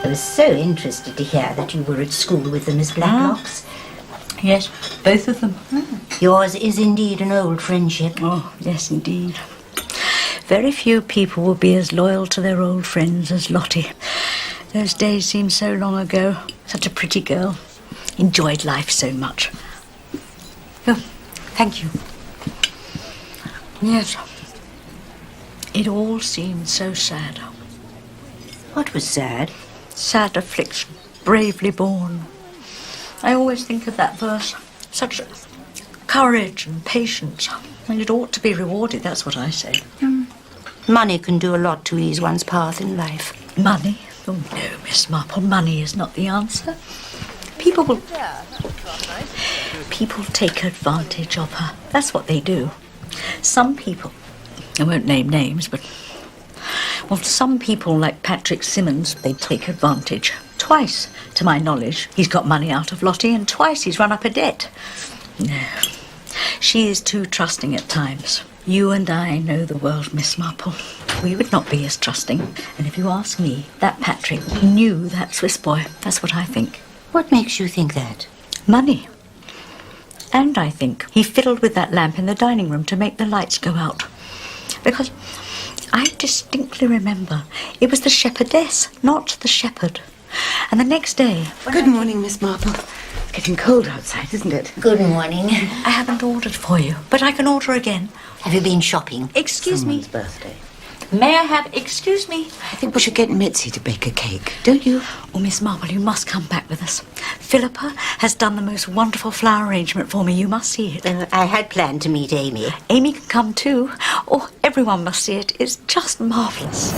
Speaker 14: I was so interested to hear that you were at school with the Miss Blacklocks.
Speaker 13: Yes, both of them.
Speaker 14: Yours is indeed an old friendship.
Speaker 13: Oh, yes, indeed. Very few people will be as loyal to their old friends as Lottie. Those days seem so long ago. Such a pretty girl. Enjoyed life so much. Oh, thank you. Yes. It all seemed so sad.
Speaker 14: What was sad?
Speaker 13: Sad affliction, bravely borne. I always think of that verse. Such courage and patience. And it ought to be rewarded, that's what I say.
Speaker 14: Money can do a lot to ease one's path in life.
Speaker 13: Money? Oh no, Miss Marple, money is not the answer. People take advantage of her. That's what they do. Some people, I won't name names, but well, some people like Patrick Simmons, they take advantage. Twice, to my knowledge, he's got money out of Lottie, and twice he's run up a debt. No, she is too trusting at times. You and I know the world, Miss Marple. We would not be as trusting. And if you ask me, that Patrick knew that Swiss boy. That's what I think.
Speaker 14: What makes you think that?
Speaker 13: Money. And I think he fiddled with that lamp in the dining room to make the lights go out. Because I distinctly remember it was the shepherdess, not the shepherd. And the next day...
Speaker 10: Good morning, Miss Marple. It's getting cold outside, isn't it?
Speaker 14: Good morning.
Speaker 13: I haven't ordered for you, but I can order again.
Speaker 14: Have you been shopping?
Speaker 13: Excuse me.
Speaker 10: Someone's birthday.
Speaker 13: May I have... Excuse me.
Speaker 10: I think we should get Mitzi to bake a cake, don't you?
Speaker 13: Oh, Miss Marple, you must come back with us. Philippa has done the most wonderful flower arrangement for me. You must see it.
Speaker 14: I had planned to meet Amy.
Speaker 13: Amy can come too. Oh, everyone must see it. It's just marvellous.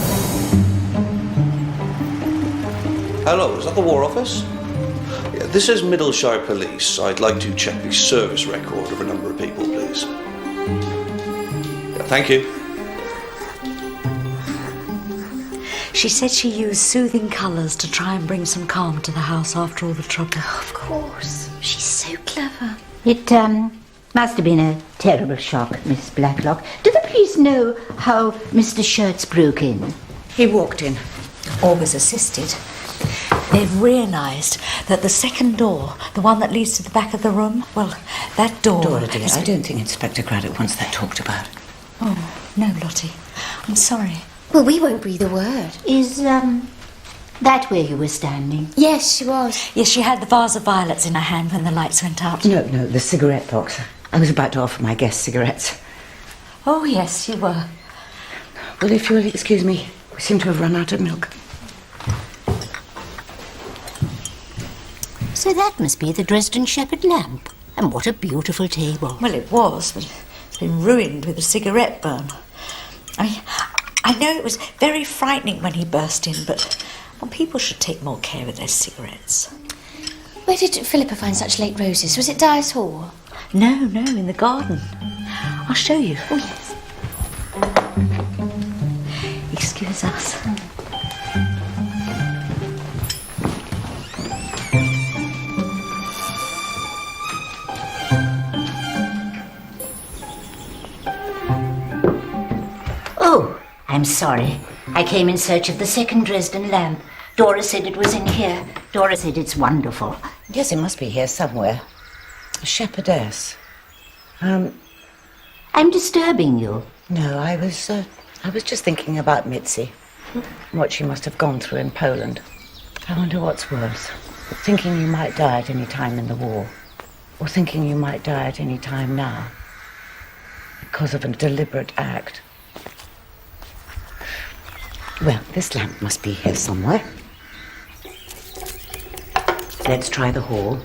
Speaker 17: Hello, is that the War Office? Yeah, this is Middleshire Police. I'd like to check the service record of a number of people, please. Yeah, thank you.
Speaker 13: She said she used soothing colours to try and bring some calm to the house after all the trouble.
Speaker 14: Of course. She's so clever. It must have been a terrible shock, Miss Blacklock. Do the police know how Mr. Shirts broke in?
Speaker 10: He walked in.
Speaker 13: Or was assisted. They've realised that the second door, the one that leads to the back of the room, well, that door...
Speaker 10: Dora, dear, I don't think Inspector Craddock wants that talked about.
Speaker 13: Oh, no, Lottie. I'm sorry.
Speaker 18: Well, we won't breathe a word.
Speaker 14: Is, that where you were standing?
Speaker 18: Yes, she was.
Speaker 13: Yes, she had the vase of violets in her hand when the lights went out.
Speaker 10: No, the cigarette box. I was about to offer my guests cigarettes.
Speaker 13: Oh, yes, you were.
Speaker 10: Well, if you'll excuse me, we seem to have run out of milk.
Speaker 14: So that must be the Dresden Shepherd lamp. And what a beautiful table.
Speaker 13: Well, it was, but it's been ruined with a cigarette burn. I know it was very frightening when he burst in, but well, people should take more care with their cigarettes.
Speaker 18: Where did Philippa find such late roses? Was it Dyer's Hall?
Speaker 13: No, in the garden. I'll show you.
Speaker 18: Oh, yes.
Speaker 13: Excuse us.
Speaker 14: Oh, I'm sorry. I came in search of the second Dresden lamp. Dora said it was in here. Dora said it's wonderful.
Speaker 10: Yes, it must be here somewhere. A shepherdess.
Speaker 14: I'm disturbing you.
Speaker 10: No, I was just thinking about Mitzi. What she must have gone through in Poland. I wonder what's worse. Thinking you might die at any time in the war. Or thinking you might die at any time now. Because of a deliberate act. Well, this lamp must be here somewhere. Let's try the hall.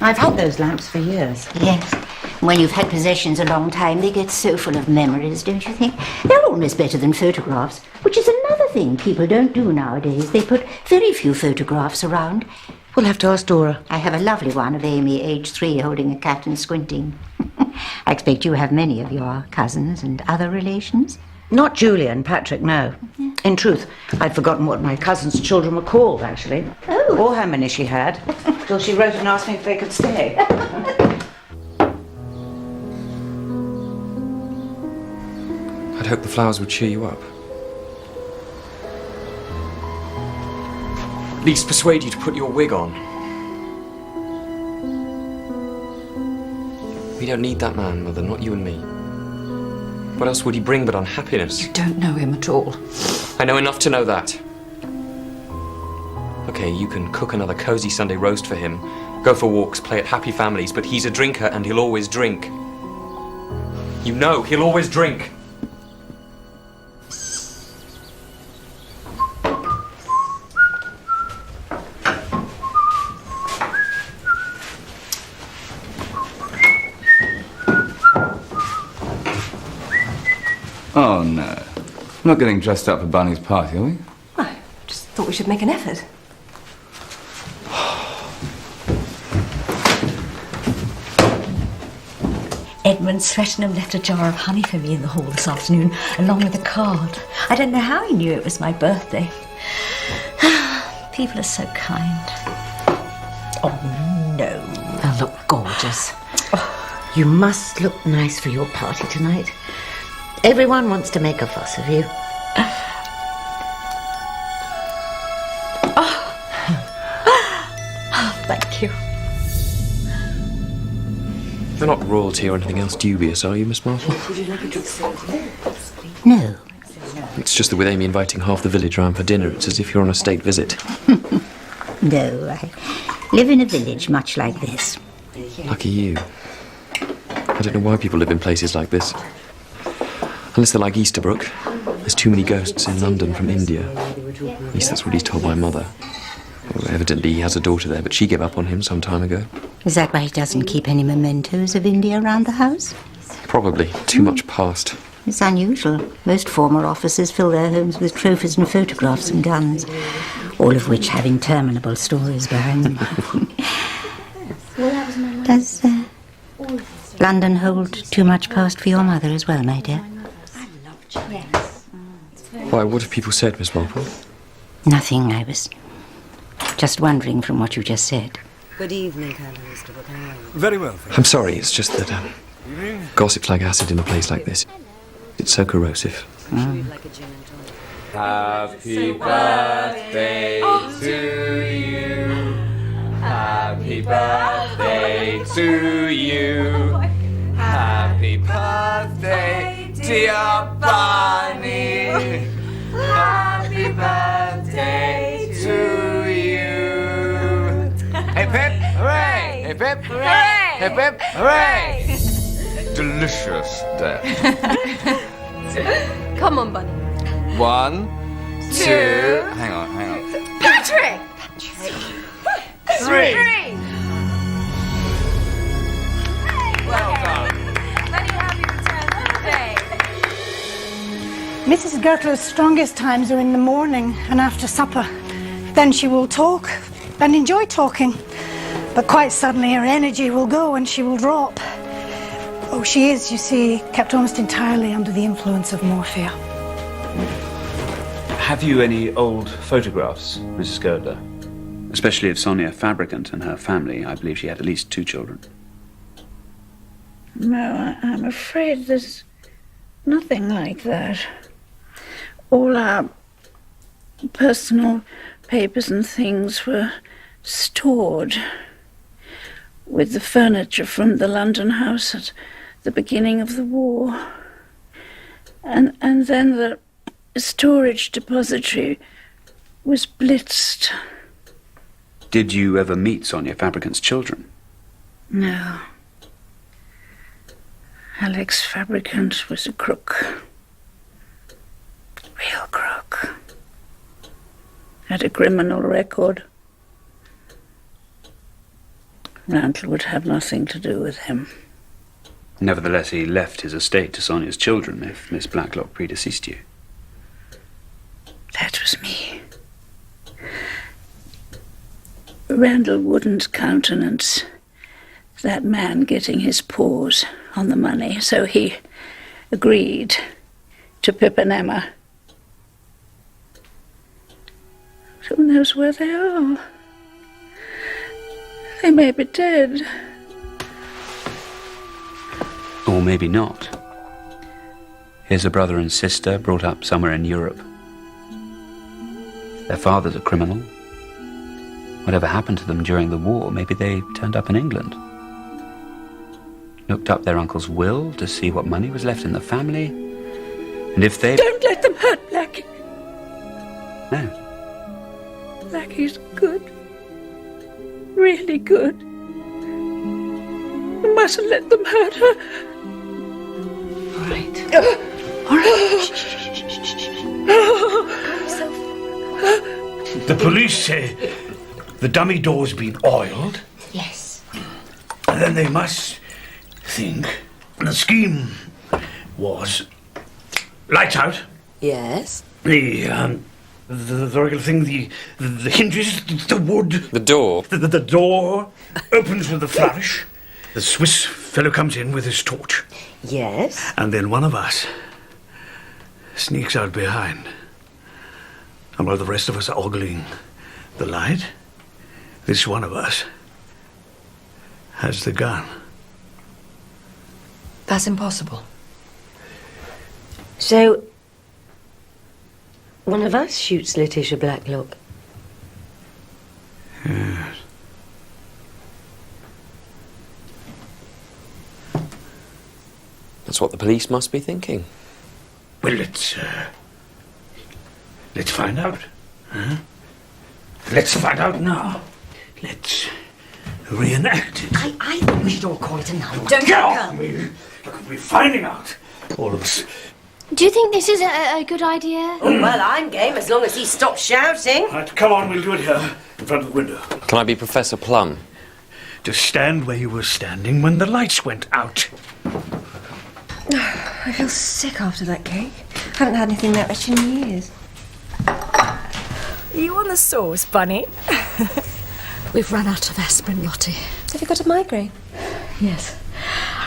Speaker 10: I've had those lamps for years.
Speaker 14: Yes. When you've had possessions a long time, they get so full of memories, don't you think? They're almost better than photographs, which is another thing people don't do nowadays. They put very few photographs around.
Speaker 10: We'll have to ask Dora.
Speaker 14: I have a lovely one of Amy, age 3, holding a cat and squinting. I expect you have many of your cousins and other relations.
Speaker 10: Not Julia and Patrick, no. Yeah. In truth, I'd forgotten what my cousin's children were called, actually.
Speaker 14: Oh.
Speaker 10: Or how many she had, till she wrote and asked me if they could stay.
Speaker 3: I'd hoped the flowers would cheer you up. least persuade you to put your wig on. We don't need that man, Mother, not you and me. What else would he bring but unhappiness?
Speaker 6: You don't know him at all.
Speaker 3: I know enough to know that. Okay, you can cook another cosy Sunday roast for him, go for walks, play at happy families, but he's a drinker and he'll always drink. You know, he'll always drink.
Speaker 11: Oh, no. We're not getting dressed up for Barney's party, are we?
Speaker 19: I just thought we should make an effort.
Speaker 13: Edmund Swettenham left a jar of honey for me in the hall this afternoon, along with a card. I don't know how he knew it was my birthday. People are so kind.
Speaker 10: Oh, no. They'll look gorgeous. Oh, you must look nice for your party tonight. Everyone wants to make a fuss of you.
Speaker 13: Oh, thank you.
Speaker 3: You're not royalty or anything else dubious, are you, Miss Marple?
Speaker 10: No.
Speaker 3: It's just that with Amy inviting half the village round for dinner, it's as if you're on a state visit.
Speaker 14: No, I live in a village much like this.
Speaker 3: Lucky you. I don't know why people live in places like this. Unless they're like Easterbrook. There's too many ghosts in London from India. At least that's what he's told my mother. Well, evidently he has a daughter there, but she gave up on him some time ago.
Speaker 14: Is that why he doesn't keep any mementos of India around the house?
Speaker 3: Probably. Too much past.
Speaker 14: It's unusual. Most former officers fill their homes with trophies and photographs and guns, all of which have interminable stories behind them. Does London hold too much past for your mother as well, my dear?
Speaker 3: Why, what have people said, Miss Marple?
Speaker 14: Nothing. I was just wondering from what you just said.
Speaker 10: Good evening, Colonel Easterbrook.
Speaker 8: Very well,
Speaker 3: I'm sorry, it's just that gossip's like acid in a place like this. It's so corrosive.
Speaker 11: Happy birthday to you. Happy birthday to you. Happy birthday, dear Barney. Happy birthday to you. Hey, Pip! Hooray! Hey, Pip! Hooray! Hey, Pip! Hooray! Delicious day.
Speaker 19: Come on, Bunny.
Speaker 11: 1, 2. Hang on.
Speaker 19: Patrick!
Speaker 11: 3.
Speaker 19: Well done. Many happy returns of the day.
Speaker 2: Mrs. Gertler's strongest times are in the morning and after supper. Then she will talk and enjoy talking. But quite suddenly her energy will go and she will drop. Oh, she is, you see, kept almost entirely under the influence of morphia.
Speaker 20: Have you any old photographs, Mrs. Girdler? Especially of Sonia Fabricant and her family. I believe she had at least 2 children.
Speaker 22: No, I'm afraid there's nothing like that. All our personal papers and things were stored with the furniture from the London house at the beginning of the war. And then the storage depository was blitzed.
Speaker 20: Did you ever meet Sonia Fabricant's children?
Speaker 22: No. Alex Fabricant was a crook. Real crook. Had a criminal record. Randall would have nothing to do with him.
Speaker 20: Nevertheless, he left his estate to Sonia's children if Miss Blacklock predeceased you.
Speaker 22: That was me. Randall wouldn't countenance that man getting his paws on the money, so he agreed to Pip and Emma. Who knows where they are? They may be dead.
Speaker 20: Or maybe not. Here's a brother and sister brought up somewhere in Europe. Their father's a criminal. Whatever happened to them during the war, maybe they turned up in England. Looked up their uncle's will to see what money was left in the family. And if they...
Speaker 22: Don't let them hurt Blackie.
Speaker 20: No.
Speaker 22: Blackie's good. Really good. You mustn't let them hurt her.
Speaker 13: All right.
Speaker 22: All right.
Speaker 8: The police say the dummy door's been oiled.
Speaker 14: Yes.
Speaker 8: And then they must think the scheme was lights out.
Speaker 7: Yes.
Speaker 8: The regular thing, the hinges, the wood.
Speaker 3: The door.
Speaker 8: The door opens with a flourish. The Swiss fellow comes in with his torch.
Speaker 7: Yes.
Speaker 8: And then one of us sneaks out behind. And while the rest of us are ogling the light, this one of us has the gun.
Speaker 7: That's impossible. So, one of us shoots Letitia Blacklock.
Speaker 8: Yes.
Speaker 3: That's what the police must be thinking.
Speaker 8: Well, let's find out. Huh? Let's find out now. Let's reenact it.
Speaker 6: I think we should all call it a night.
Speaker 8: Don't get off me! We're finding out, all of us.
Speaker 9: Do you think this is a good idea?
Speaker 7: Oh, well, I'm game as long as he stops shouting.
Speaker 8: Right, come on, we'll do it here, in front of the window.
Speaker 3: Can I be Professor Plum?
Speaker 8: Just stand where you were standing when the lights went out.
Speaker 19: I feel sick after that cake. I haven't had anything that rich in years.
Speaker 13: You want the sauce, Bunny? We've run out of aspirin, Lottie.
Speaker 7: Have you got a migraine?
Speaker 13: Yes.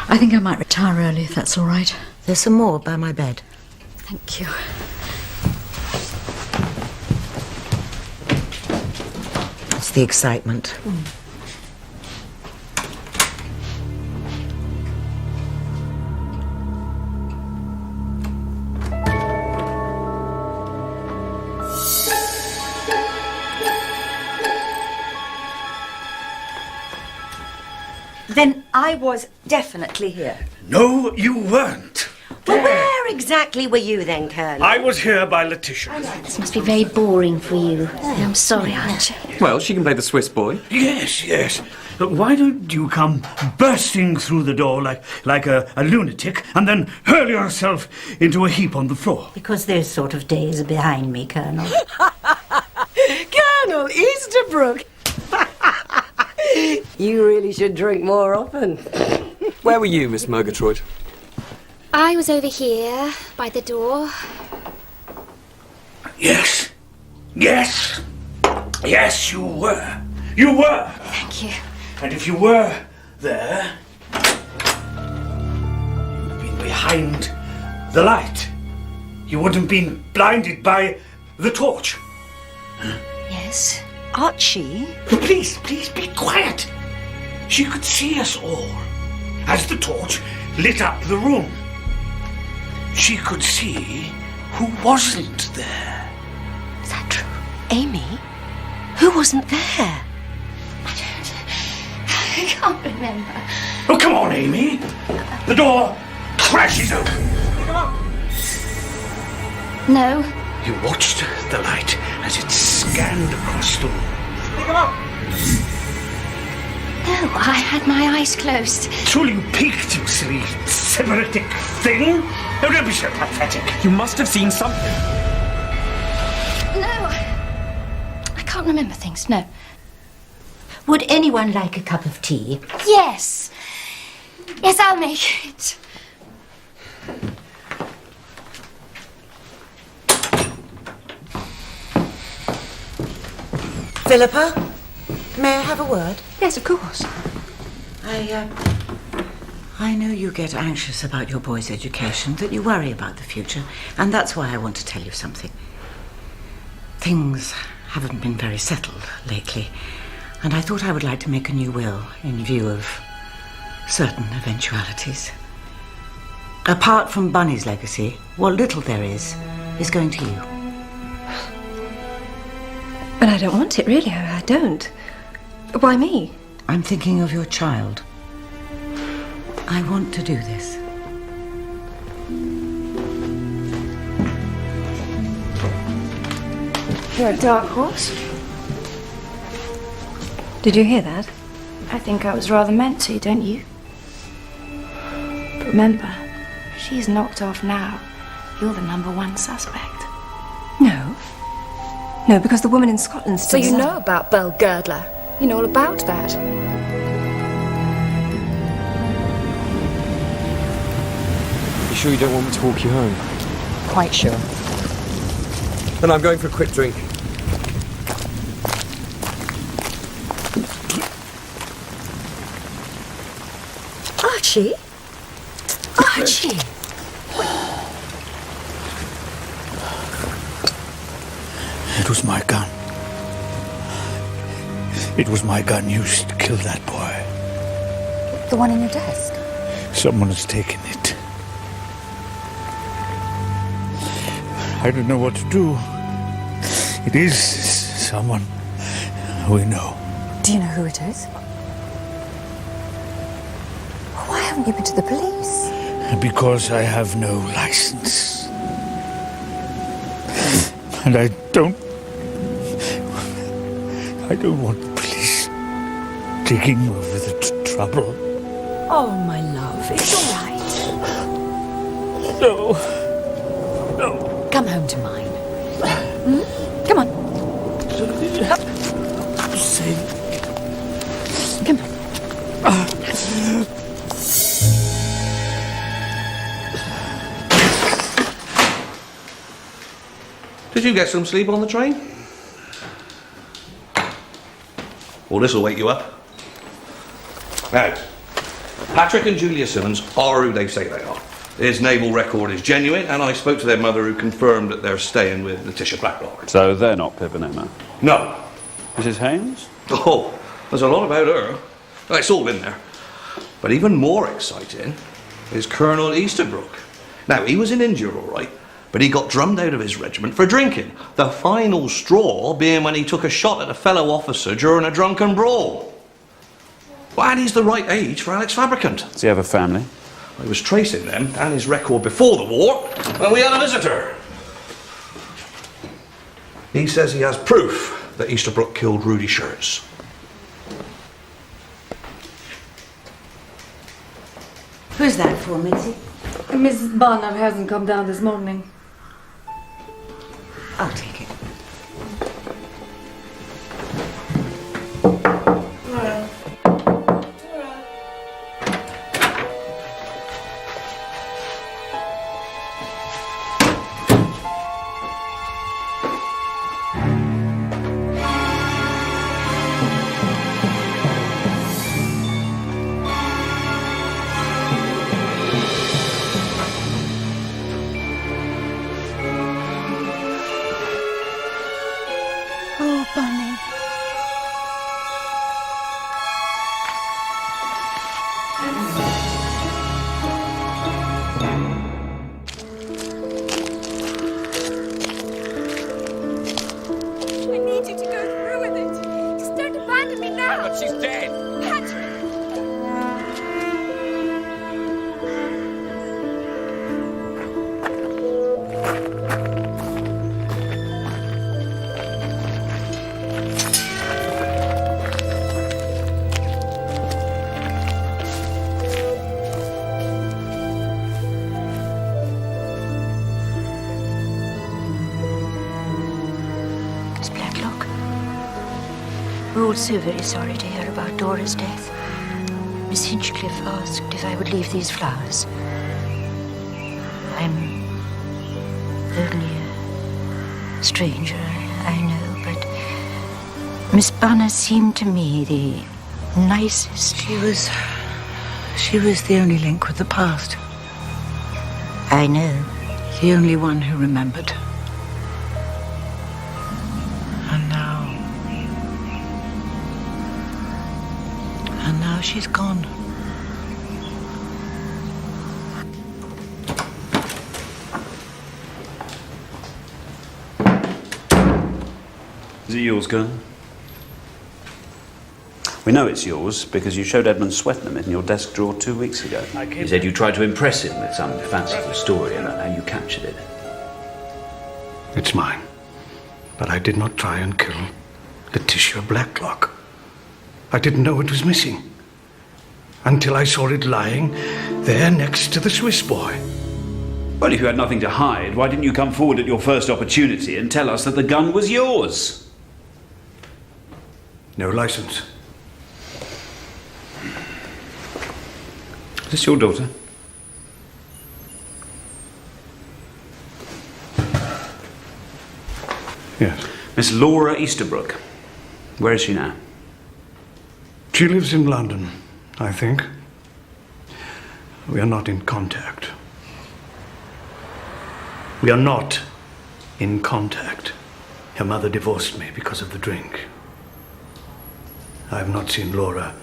Speaker 13: I think I might retire early, if that's all right.
Speaker 10: There's some more by my bed.
Speaker 13: Thank you.
Speaker 10: It's the excitement.
Speaker 6: Then I was definitely here.
Speaker 8: No, you weren't.
Speaker 7: Well, where exactly were you then, Colonel?
Speaker 8: I was here by Letitia.
Speaker 9: This must be very boring for you. I'm sorry, Archie.
Speaker 3: Well, she can play the Swiss boy.
Speaker 8: Yes, yes. But why don't you come bursting through the door like a lunatic and then hurl yourself into a heap on the floor?
Speaker 6: Because those sort of days are behind me, Colonel.
Speaker 7: Colonel Easterbrook! You really should drink more often.
Speaker 3: Where were you, Miss Murgatroyd?
Speaker 9: I was over here by the door.
Speaker 8: Yes. Yes. Yes, you were. You were.
Speaker 9: Thank you.
Speaker 8: And if you were there, you'd have been behind the light. You wouldn't have been blinded by the torch.
Speaker 6: Yes. Archie?
Speaker 8: Please, please, be quiet. She could see us all as the torch lit up the room. She could see who wasn't there.
Speaker 6: Is that true? Amy? Who wasn't there?
Speaker 9: I can't remember.
Speaker 8: Oh, come on, Amy. The door crashes open.
Speaker 9: No.
Speaker 8: You watched the light as it scanned across the room.
Speaker 9: No, I had my eyes closed.
Speaker 8: Truly you peeked, you silly Sybaritic thing. Oh, don't be so pathetic.
Speaker 3: You must have seen something.
Speaker 9: No. I can't remember things, no.
Speaker 6: Would anyone like a cup of tea?
Speaker 9: Yes. Yes, I'll make it.
Speaker 10: Philippa, may I have a word?
Speaker 7: Yes, of course.
Speaker 10: I know you get anxious about your boy's education, that you worry about the future, and that's why I want to tell you something. Things haven't been very settled lately, and I thought I would like to make a new will in view of certain eventualities. Apart from Bunny's legacy, what little there is going to you.
Speaker 19: But I don't want it, really. I don't. Why me?
Speaker 10: I'm thinking of your child. I want to do this.
Speaker 2: You're a dark horse.
Speaker 19: Did you hear that?
Speaker 2: I think I was rather meant to, don't you? But remember, if she's knocked off now, you're the #1 suspect.
Speaker 19: No. No, because the woman in Scotland
Speaker 18: So
Speaker 19: still...
Speaker 18: you know about Belle Girdler? You know all about that?
Speaker 3: You sure you don't want me to walk you home?
Speaker 6: Quite sure.
Speaker 3: Then I'm going for a quick drink.
Speaker 6: Archie? Archie!
Speaker 8: It was my gun. It was my gun used to kill that boy.
Speaker 6: The one in your desk?
Speaker 8: Someone has taken it. I don't know what to do. It is someone we know.
Speaker 6: Do you know who it is? Why haven't you been to the police?
Speaker 8: Because I have no license. And I don't want the police taking over the trouble.
Speaker 6: Oh, my love, it's all right.
Speaker 8: No.
Speaker 6: Come home to mine. Come on. Come on.
Speaker 16: Did you get some sleep on the train? Well, this'll wake you up. Now, Patrick and Julia Simmons are who they say they are. His naval record is genuine, and I spoke to their mother, who confirmed that they're staying with Letitia Blacklock.
Speaker 20: So they're not Pip and Emma?
Speaker 16: No.
Speaker 20: Mrs. Haynes?
Speaker 16: Oh, there's a lot about her. Well, it's all in there. But even more exciting is Colonel Easterbrook. Now, he was in India, all right, but he got drummed out of his regiment for drinking. The final straw being when he took a shot at a fellow officer during a drunken brawl. Well, and he's the right age for Alex Fabricant.
Speaker 20: Does he have a family?
Speaker 16: I was tracing them and his record before the war when we had a visitor. He says he has proof that Easterbrook killed Rudy Shirts.
Speaker 10: Who's that for, Mitzi?
Speaker 12: Mrs. Barnard hasn't come down this morning.
Speaker 10: I'll take it.
Speaker 2: Oh, Bunny.
Speaker 18: I need you to go through with it. Just don't abandon me now.
Speaker 1: But she's dead.
Speaker 18: Patrick.
Speaker 14: Miss Blacklock, we're all so very sorry to hear about Dora's death. Miss Hinchcliffe asked if I would leave these flowers. I'm only a stranger, I know, but Miss Bunner seemed to me the nicest.
Speaker 10: She was the only link with the past.
Speaker 14: I know.
Speaker 10: The only one who remembered. And now she's gone.
Speaker 20: Is it yours, gun? We know it's yours because you showed Edmund Swetnam it in your desk drawer 2 weeks ago. He said you tried to impress him with some fanciful story about how you captured it.
Speaker 8: It's mine. But I did not try and kill Letitia Blacklock. I didn't know it was missing until I saw it lying there next to the Swiss boy.
Speaker 20: Well, if you had nothing to hide, why didn't you come forward at your first opportunity and tell us that the gun was yours?
Speaker 8: No license.
Speaker 20: Is this your daughter?
Speaker 8: Yes.
Speaker 20: Miss Laura Easterbrook. Where is she now?
Speaker 8: She lives in London, I think. We are not in contact. We are not in contact. Her mother divorced me because of the drink. I have not seen Laura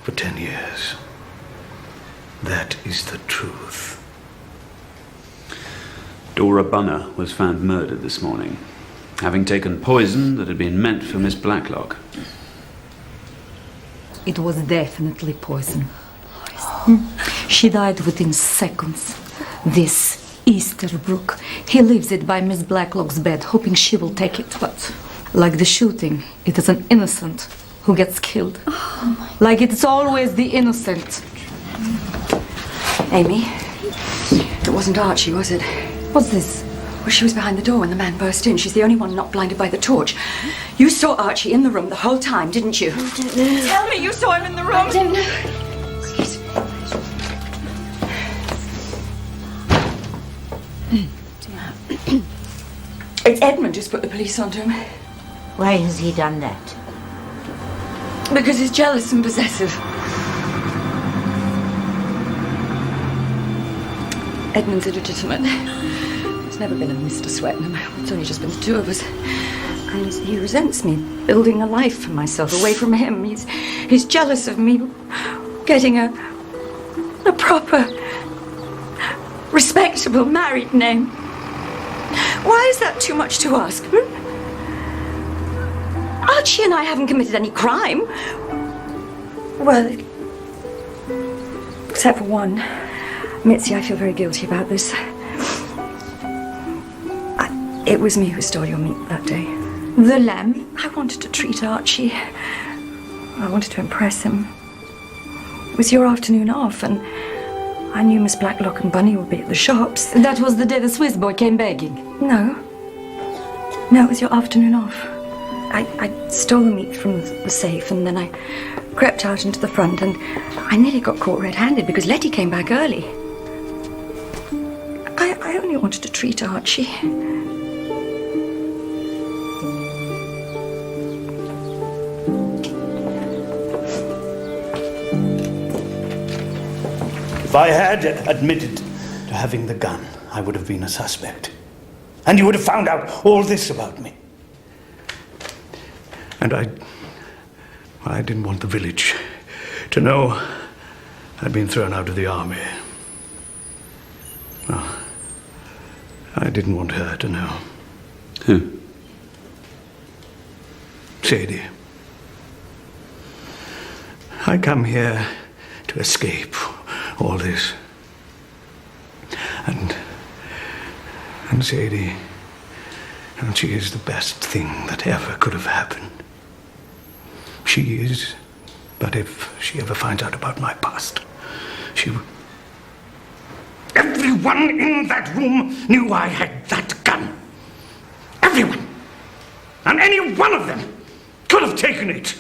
Speaker 8: for 10 years. That is the truth.
Speaker 20: Dora Bunner was found murdered this morning, having taken poison that had been meant for Miss Blacklock.
Speaker 13: It was definitely poison. She died within seconds. This Easterbrook, he leaves it by Miss Blacklock's bed, hoping she will take it. But like the shooting, it is an innocent who gets killed. Like it's always the innocent.
Speaker 12: Amy, it wasn't Archie, was it?
Speaker 13: What's this?
Speaker 12: Well, she was behind the door when the man burst in. She's the only one not blinded by the torch. You saw Archie in the room the whole time, didn't you?
Speaker 7: I don't know.
Speaker 12: Tell me you saw him in the room.
Speaker 7: I don't know.
Speaker 12: It's Edmund who's put the police onto him.
Speaker 14: Why has he done that?
Speaker 12: Because he's jealous and possessive. Edmund's illegitimate. There's never been a Mr. Swetnam. It's only just been the two of us. And he resents me building a life for myself away from him. He's jealous of me getting a proper, respectable married name. Why is that too much to ask? Archie and I haven't committed any crime. Well, except for one. Mitzi, I feel very guilty about this. It was me who stole your meat that day.
Speaker 13: The lamb?
Speaker 12: I wanted to treat Archie. I wanted to impress him. It was your afternoon off, and I knew Miss Blacklock and Bunny would be at the shops.
Speaker 13: That was the day the Swiss boy came begging.
Speaker 12: No, it was your afternoon off. I stole the meat from the safe, and then I crept out into the front, and I nearly got caught red-handed because Letty came back early. I only wanted to treat Archie.
Speaker 8: If I had admitted to having the gun, I would have been a suspect. And you would have found out all this about me. And I didn't want the village to know I'd been thrown out of the army. No, I didn't want her to know.
Speaker 20: Who?
Speaker 8: Sadie. I come here to escape all this. And Sadie, and she is the best thing that ever could have happened. She is, but if she ever finds out about my past, she will... Everyone in that room knew I had that gun. Everyone. And any one of them could have taken it.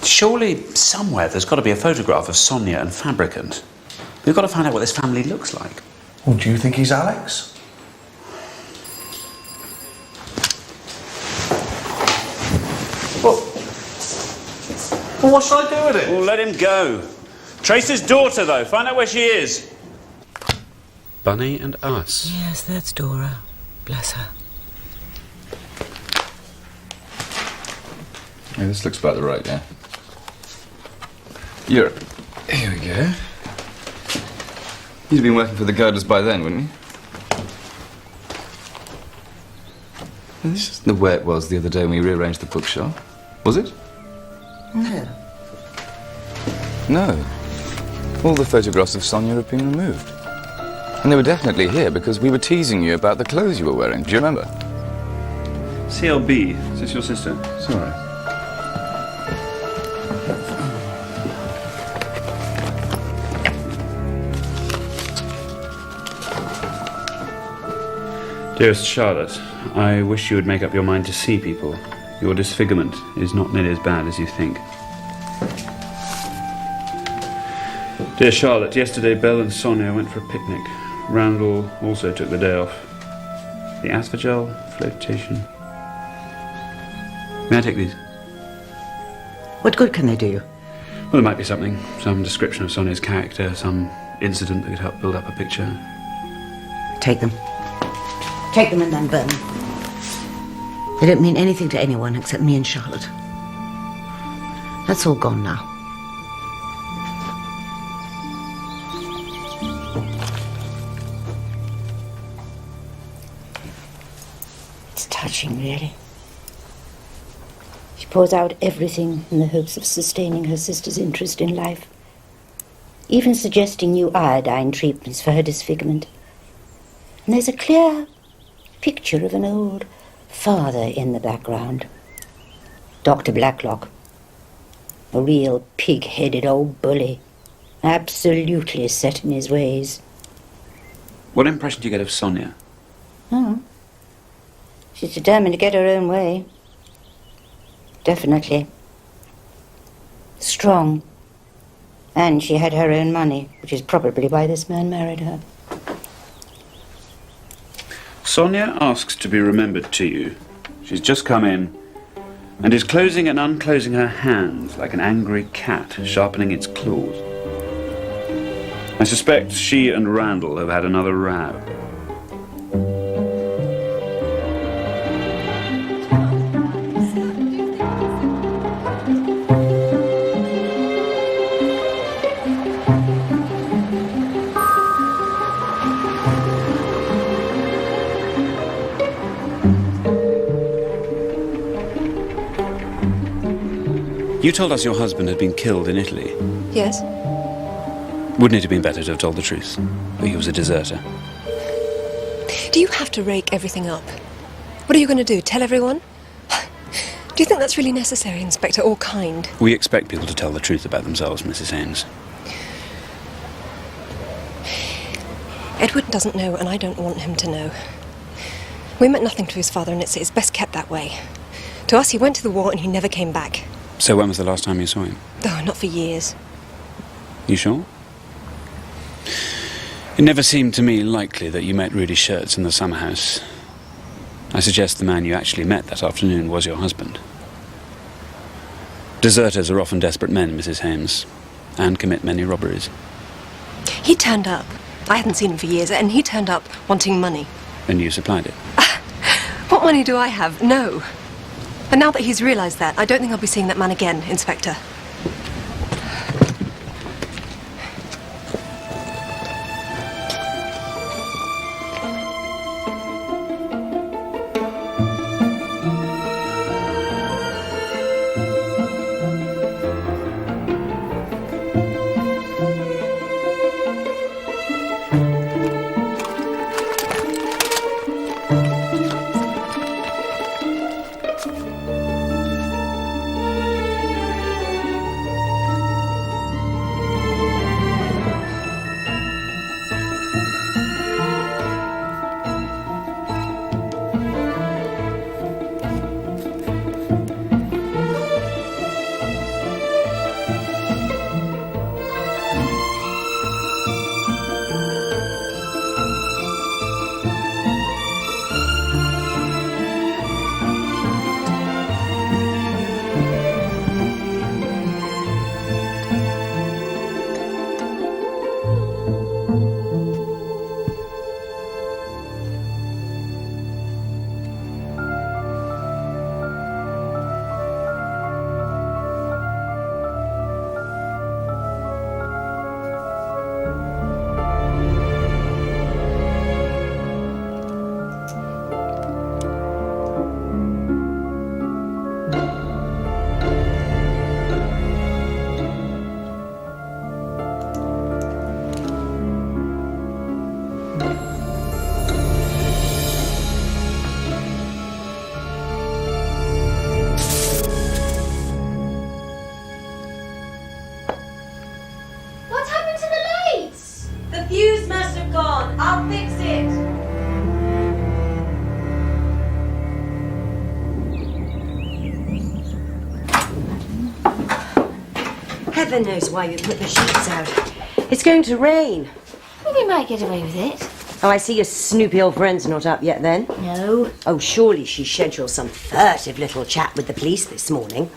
Speaker 20: Surely somewhere there's got to be a photograph of Sonia and Fabricant. We've got to find out what this family looks like.
Speaker 17: Well, do you think he's Alex?
Speaker 20: Well, what should I do with it? Well, let him go. Trace his daughter, though. Find out where she is. Bunny and us.
Speaker 7: Yes, that's Dora. Bless her.
Speaker 11: Yeah, this looks about right, yeah. Here we go. You'd have been working for the Girdlers by then, wouldn't you? This isn't the way it was the other day when we rearranged the bookshelf, was it?
Speaker 10: No.
Speaker 11: No. All the photographs of Sonia have been removed. And they were definitely here because we were teasing you about the clothes you were wearing. Do you remember?
Speaker 20: CLB, is this your sister? Sorry. Dearest Charlotte, I wish you would make up your mind to see people. Your disfigurement is not nearly as bad as you think. Dear Charlotte, yesterday Belle and Sonia went for a picnic. Randall also took the day off. The aspergel flotation. May I take these?
Speaker 10: What good can they do you?
Speaker 20: Well, there might be something. Some description of Sonia's character, some incident that could help build up a picture.
Speaker 10: Take them. Take them and then burn them. They don't mean anything to anyone except me and Charlotte. That's all gone now.
Speaker 14: It's touching, really. She pours out everything in the hopes of sustaining her sister's interest in life, even suggesting new iodine treatments for her disfigurement. And there's a clear picture of an old father in the background. Dr. Blacklock. A real pig-headed old bully. Absolutely set in his ways.
Speaker 20: What impression do you get of Sonia?
Speaker 14: Oh. She's determined to get her own way. Definitely. Strong. And she had her own money, which is probably why this man married her.
Speaker 20: Sonia asks to be remembered to you. She's just come in and is closing and unclosing her hands like an angry cat sharpening its claws. I suspect she and Randall have had another row. You told us your husband had been killed in Italy.
Speaker 19: Yes?
Speaker 20: Wouldn't it have been better to have told the truth? That he was a deserter?
Speaker 19: Do you have to rake everything up? What are you going to do, tell everyone? Do you think that's really necessary, Inspector, or kind?
Speaker 20: We expect people to tell the truth about themselves, Mrs. Haynes.
Speaker 19: Edward doesn't know, and I don't want him to know. We meant nothing to his father, and it's best kept that way. To us, he went to the war and he never came back.
Speaker 20: So when was the last time you saw him?
Speaker 19: Oh, not for years.
Speaker 20: You sure? It never seemed to me likely that you met Rudy Schertz in the summer house. I suggest the man you actually met that afternoon was your husband. Deserters are often desperate men, Mrs. Haynes, and commit many robberies.
Speaker 19: He turned up. I hadn't seen him for years, and he turned up wanting money.
Speaker 20: And you supplied it?
Speaker 19: What money do I have? No. But now that he's realised that, I don't think I'll be seeing that man again, Inspector.
Speaker 5: Heaven knows why you put the sheets out. It's going to rain.
Speaker 9: Well, we might get away with it.
Speaker 5: Oh, I see your snoopy old friend's not up yet then.
Speaker 9: No.
Speaker 5: Oh, surely she scheduled some furtive little chat with the police this morning.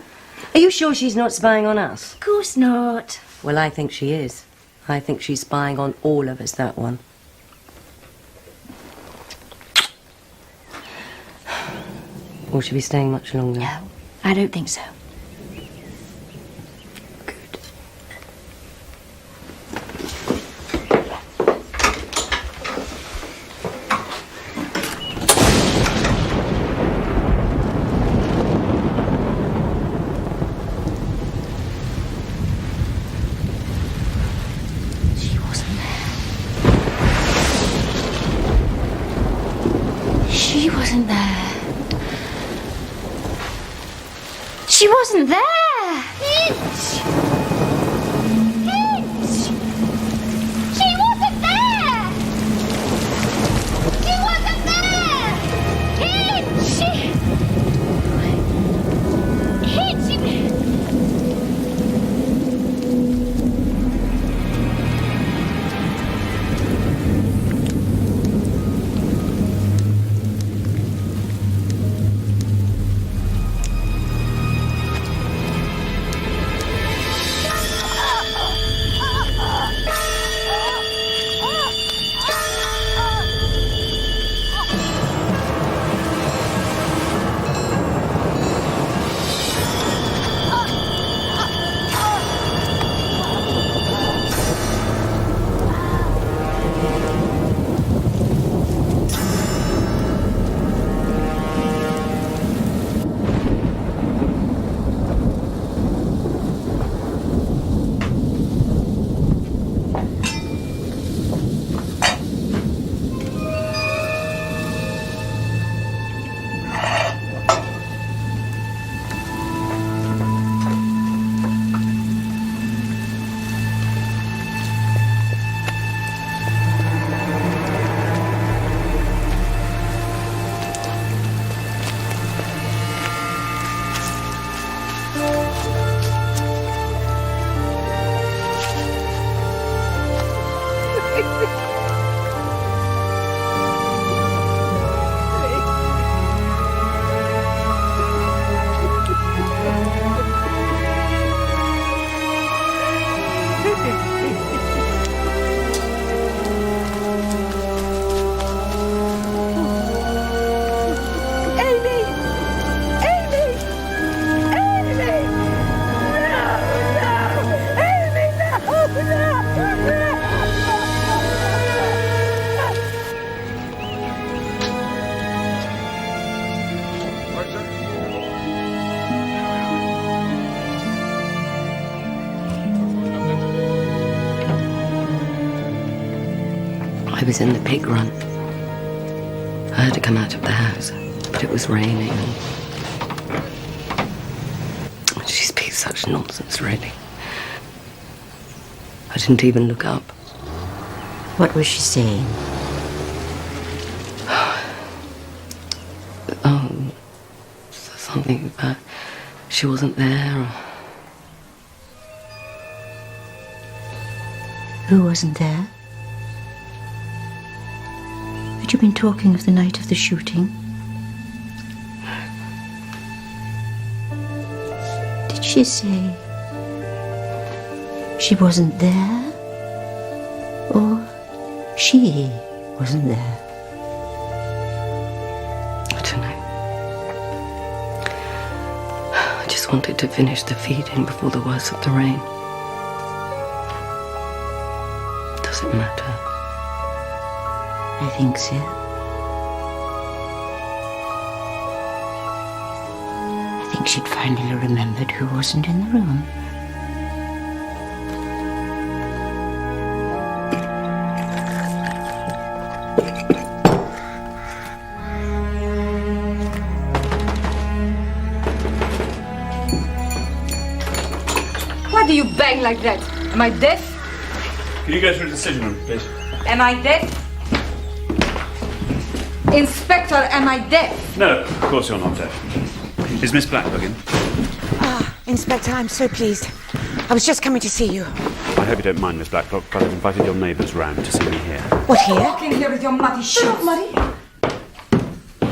Speaker 5: Are you sure she's not spying on us?
Speaker 9: Of course not.
Speaker 5: Well, I think she is. I think she's spying on all of us, that one. Will she be staying much longer?
Speaker 9: No, I don't think so. She wasn't there. She wasn't there! Hitch! Hitch! She wasn't there! She wasn't there! Hitch! Hitch!
Speaker 5: I was in the pig run. I had to come out of the house, but it was raining. And she speaks such nonsense, really. I didn't even look up.
Speaker 14: What was she saying?
Speaker 5: Something about she wasn't there.
Speaker 14: Who wasn't there? Had you been talking of the night of the shooting? Did she say she wasn't there? Or she wasn't there?
Speaker 5: I don't know. I just wanted to finish the feeding before the worst of the rain. Does it matter?
Speaker 14: I think so. I think she'd finally remembered who wasn't in the room.
Speaker 12: Why do you bang like that? Am I deaf?
Speaker 20: Can you go through the decision room, please?
Speaker 12: Am I deaf? Inspector, am I deaf?
Speaker 20: No, of course you're not deaf. Is Miss Blackburn in?
Speaker 10: Ah, Inspector, I'm so pleased. I was just coming to see you.
Speaker 20: I hope you don't mind, Miss Blacklock, but I've invited your neighbours round to see me here.
Speaker 10: What, here?
Speaker 12: Walking here with your muddy shoes.
Speaker 10: Not muddy.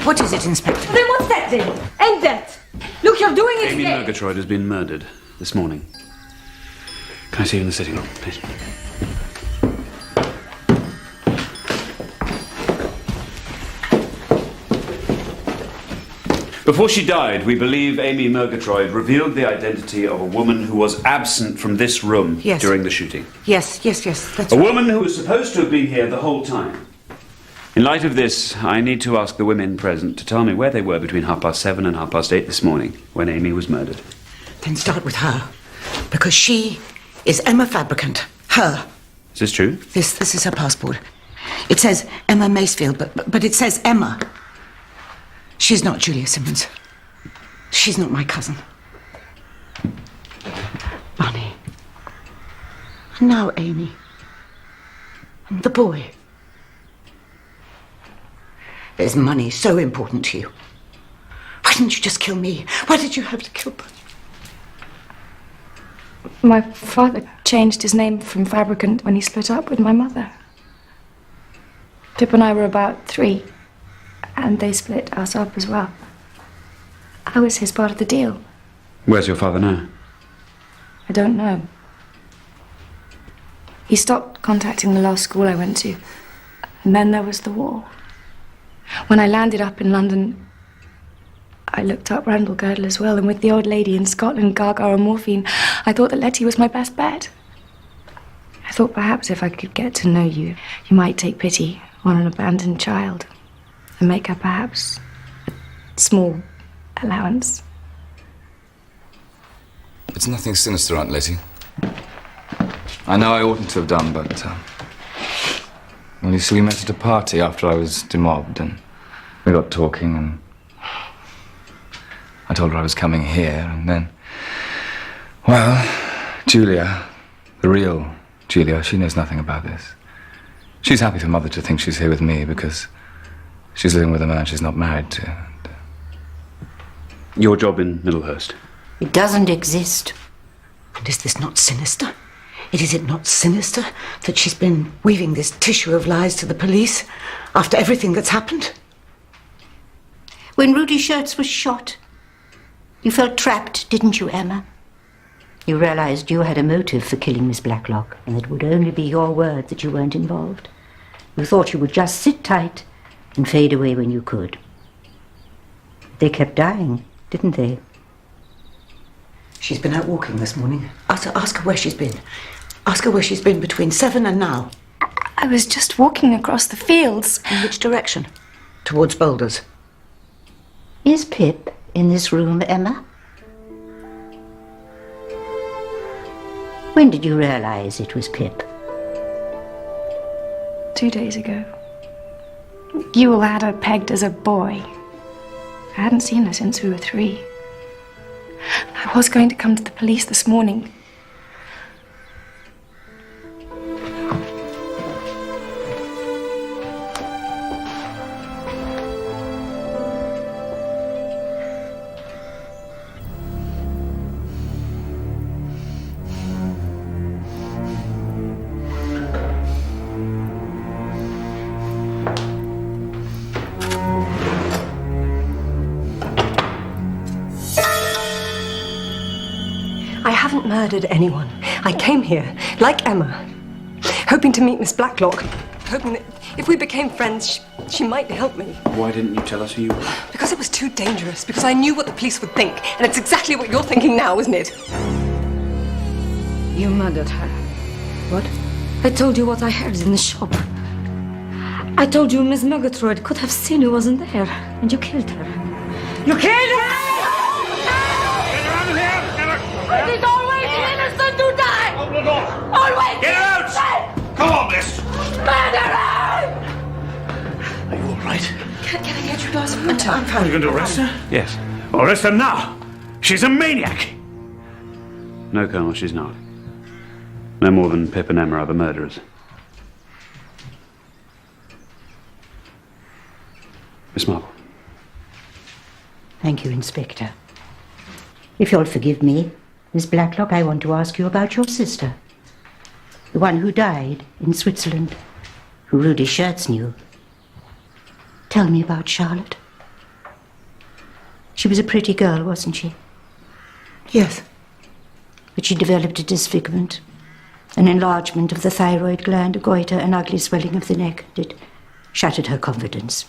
Speaker 10: What is it, Inspector?
Speaker 12: Then what's that then? And that? Look, you're doing it
Speaker 20: Amy
Speaker 12: again.
Speaker 20: Murgatroyd has been murdered this morning. Can I see you in the sitting room, please? Before she died, we believe Amy Murgatroyd revealed the identity of a woman who was absent from this room during the shooting.
Speaker 10: Yes, that's
Speaker 20: A woman who was supposed to have been here the whole time. In light of this, I need to ask the women present to tell me where they were between 7:30 and 8:30 this morning, when Amy was murdered.
Speaker 10: Then start with her. Because she is Emma Fabricant. Her.
Speaker 20: Is this true?
Speaker 10: This is her passport. It says Emma Macefield, but it says Emma. She's not Julia Simmons. She's not my cousin. Bunny. And now Amy. And the boy. Is money so important to you? Why didn't you just kill me? Why did you have to kill Bunny?
Speaker 18: My father changed his name from Fabricant when he split up with my mother. Pip and I were about 3, and they split us up as well. I was his part of the deal.
Speaker 20: Where's your father now?
Speaker 18: I don't know. He stopped contacting the last school I went to, and then there was the war. When I landed up in London, I looked up Randall Girdle as well, and with the old lady in Scotland, Gaga and morphine, I thought that Letty was my best bet. I thought perhaps if I could get to know you, you might take pity on an abandoned child and make her perhaps a small allowance.
Speaker 11: It's nothing sinister, Aunt Letty. I know I oughtn't to have done, but... well, you see, we met at a party after I was demobbed, and we got talking, and I told her I was coming here, and then... well, Julia, the real Julia, she knows nothing about this. She's happy for Mother to think she's here with me because she's living with a man she's not married to.
Speaker 20: Your job in Middlehurst?
Speaker 10: It doesn't exist. And is this not sinister? Is it not sinister that she's been weaving this tissue of lies to the police after everything that's happened?
Speaker 14: When Rudy Schertz was shot, you felt trapped, didn't you, Emma? You realized you had a motive for killing Miss Blacklock, and it would only be your word that you weren't involved. You thought you would just sit tight and fade away when you could. They kept dying, didn't they?
Speaker 10: She's been out walking this morning. Ask her where she's been. Ask her where she's been between 7 and now.
Speaker 18: I was just walking across the fields.
Speaker 10: In which direction? Towards Boulders.
Speaker 14: Is Pip in this room, Emma? When did you realize it was Pip?
Speaker 18: 2 days ago. Ewell had her pegged as a boy. I hadn't seen her since we were 3. I was going to come to the police this morning.
Speaker 12: I haven't murdered anyone. I came here, like Emma, hoping to meet Miss Blacklock, hoping that if we became friends, she might help me.
Speaker 20: Why didn't you tell us who you were?
Speaker 12: Because it was too dangerous, because I knew what the police would think, and it's exactly what you're thinking now, isn't it?
Speaker 6: You murdered her. What? I told you what I heard in the shop. I told you Miss Murgatroyd could have seen who wasn't there, and you killed her. You killed her!
Speaker 7: It is always the innocent who die!
Speaker 16: Open the door!
Speaker 7: Always!
Speaker 16: Get out! Come on, miss!
Speaker 7: Murderer!
Speaker 8: Are you all right?
Speaker 12: Can I get you guys?
Speaker 8: I'm fine. You going to arrest her?
Speaker 20: Yes.
Speaker 8: Well, arrest her now. She's a maniac.
Speaker 20: No, Colonel, she's not. No more than Pip and Emma are the murderers. Miss Marple.
Speaker 14: Thank you, Inspector. If you'll forgive me, Miss Blacklock, I want to ask you about your sister. The one who died in Switzerland, who Rudy Schertz knew. Tell me about Charlotte. She was a pretty girl, wasn't she?
Speaker 10: Yes.
Speaker 14: But she developed a disfigurement, an enlargement of the thyroid gland, a goiter, an ugly swelling of the neck. It shattered her confidence.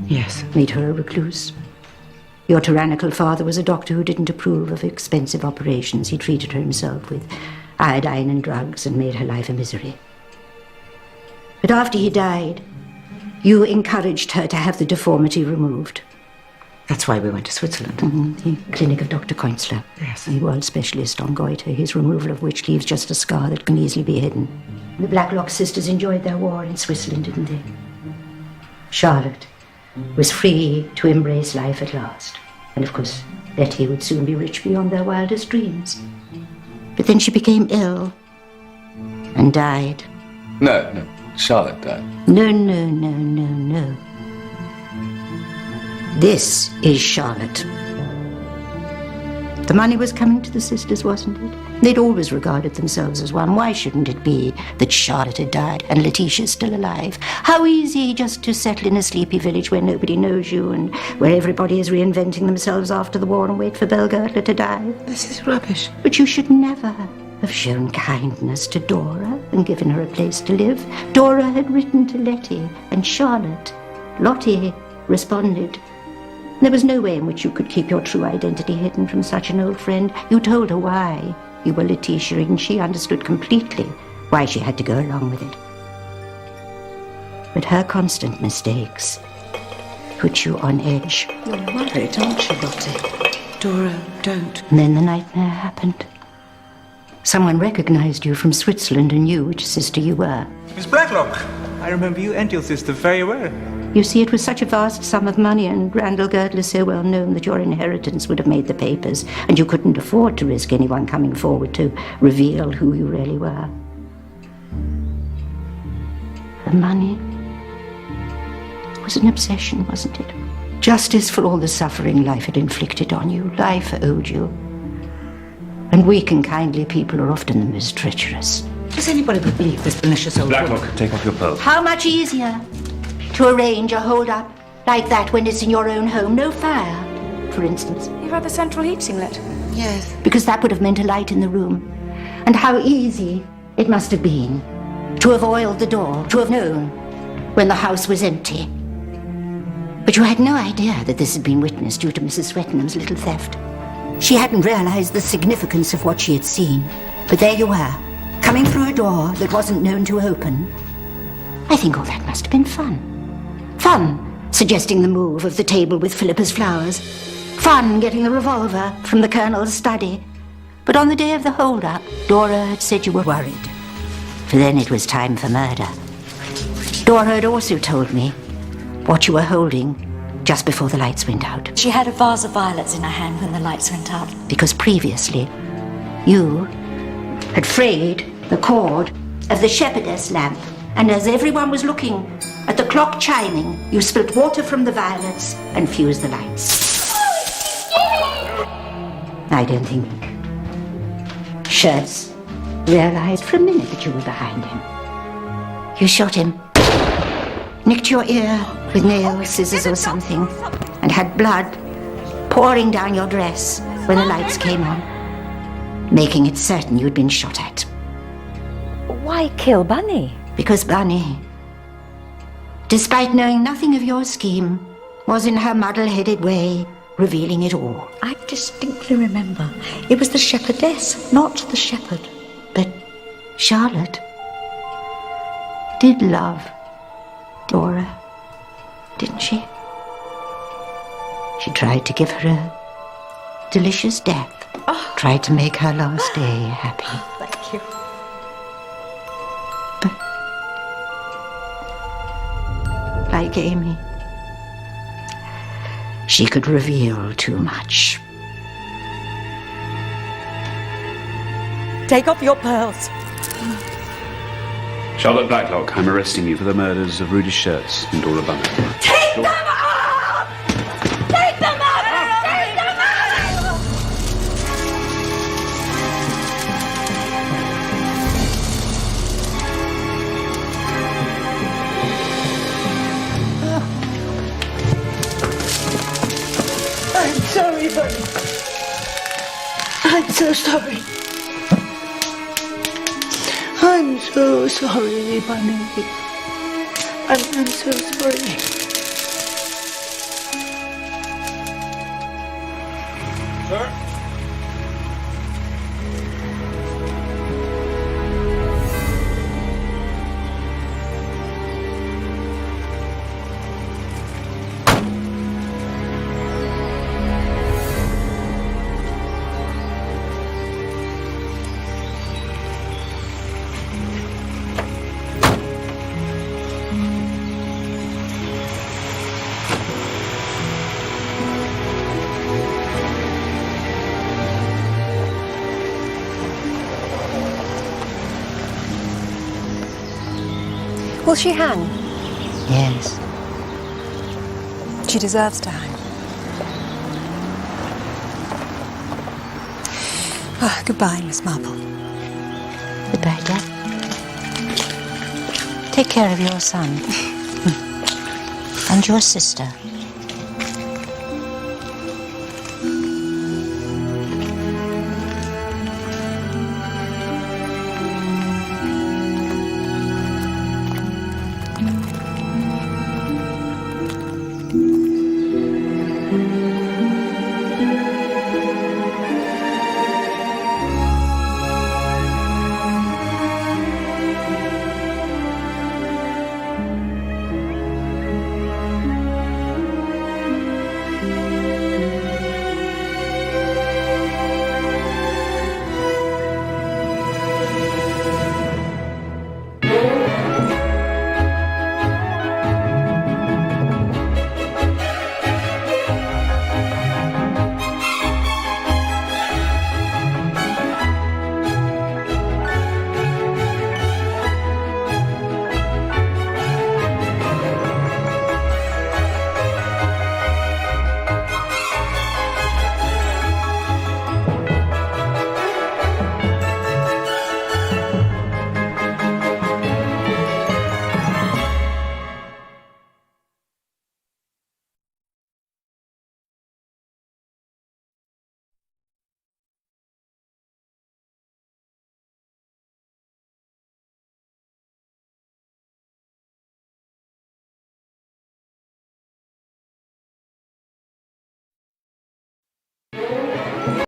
Speaker 10: Yes.
Speaker 14: Made her a recluse. Your tyrannical father was a doctor who didn't approve of expensive operations. He treated her himself with iodine and drugs and made her life a misery. But after he died, you encouraged her to have the deformity removed.
Speaker 10: That's why we went to Switzerland.
Speaker 14: The clinic of Dr. Koinzler.
Speaker 10: Yes.
Speaker 14: A world specialist on goiter, his removal of which leaves just a scar that can easily be hidden. The Blacklock sisters enjoyed their war in Switzerland, didn't they? Charlotte was free to embrace life at last. And of course, Letty would soon be rich beyond their wildest dreams. But then she became ill and died.
Speaker 11: No, Charlotte died.
Speaker 14: No. This is Charlotte. The money was coming to the sisters, wasn't it? They'd always regarded themselves as one. Why shouldn't it be that Charlotte had died and Letitia's still alive? How easy just to settle in a sleepy village where nobody knows you and where everybody is reinventing themselves after the war and wait for Belle Girdler to die.
Speaker 10: This is rubbish.
Speaker 14: But you should never have shown kindness to Dora and given her a place to live. Dora had written to Letty, and Charlotte, Lottie, responded. There was no way in which you could keep your true identity hidden from such an old friend. You told her why you were Letitia, and she understood completely why she had to go along with it. But her constant mistakes put you on edge.
Speaker 10: You're worried, aren't you, Lottie? Dora, don't.
Speaker 14: And then the nightmare happened. Someone recognized you from Switzerland and knew which sister you were.
Speaker 4: Miss Blacklock, I remember you and your sister very well.
Speaker 14: You see, it was such a vast sum of money, and Randall Girdler so well known that your inheritance would have made the papers, and you couldn't afford to risk anyone coming forward to reveal who you really were. The money was an obsession, wasn't it? Justice for all the suffering life had inflicted on you. Life owed you. And weak and kindly people are often the most treacherous.
Speaker 10: Does anybody believe this pernicious old
Speaker 20: Blacklock,
Speaker 10: woman?
Speaker 20: take off your pearl.
Speaker 14: How much easier to arrange a hold-up like that when it's in your own home. No fire, for instance.
Speaker 18: You've had the central heating lit?
Speaker 10: Yes.
Speaker 14: Because that would have meant a light in the room. And how easy it must have been to have oiled the door, to have known when the house was empty. But you had no idea that this had been witnessed due to Mrs. Swettenham's little theft. She hadn't realized the significance of what she had seen. But there you were, coming through a door that wasn't known to open. I think all that must have been fun. Fun, suggesting the move of the table with Philippa's flowers. Fun, getting the revolver from the Colonel's study. But on the day of the hold-up, Dora had said you were worried. For then it was time for murder. Dora had also told me what you were holding just before the lights went out.
Speaker 13: She had a vase of violets in her hand when the lights went out.
Speaker 14: Because previously, you had frayed the cord of the shepherdess lamp, and as everyone was looking at the clock chiming, you spilt water from the violets and fused the lights. I don't think Schertz realized for a minute that you were behind him. You shot him, nicked your ear with nails, scissors or something, and had blood pouring down your dress when the lights came on, making it certain you'd been shot at.
Speaker 6: Why kill Bunny?
Speaker 14: Because Bunny, despite knowing nothing of your scheme, was in her muddle-headed way revealing it all.
Speaker 13: I distinctly remember. It was the shepherdess, not the shepherd.
Speaker 14: But Charlotte did love Dora, didn't she? She tried to give her a delicious death. Tried to make her last day happy.
Speaker 13: Thank you.
Speaker 14: Like Amy, she could reveal too much.
Speaker 13: Take off your pearls.
Speaker 20: Charlotte Blacklock, I'm arresting you for the murders of Rudy Schertz and Dora Bunny.
Speaker 13: Take them out! Take them out! Take them out!
Speaker 7: sorry, Bunny. I'm so sorry. I'm so sorry, Bunny. I'm so sorry.
Speaker 16: Sir?
Speaker 19: Will she hang?
Speaker 10: Yes.
Speaker 19: She deserves to hang. Ah, goodbye, Miss Marple.
Speaker 10: Goodbye, Dad. Take care of your son. And your sister.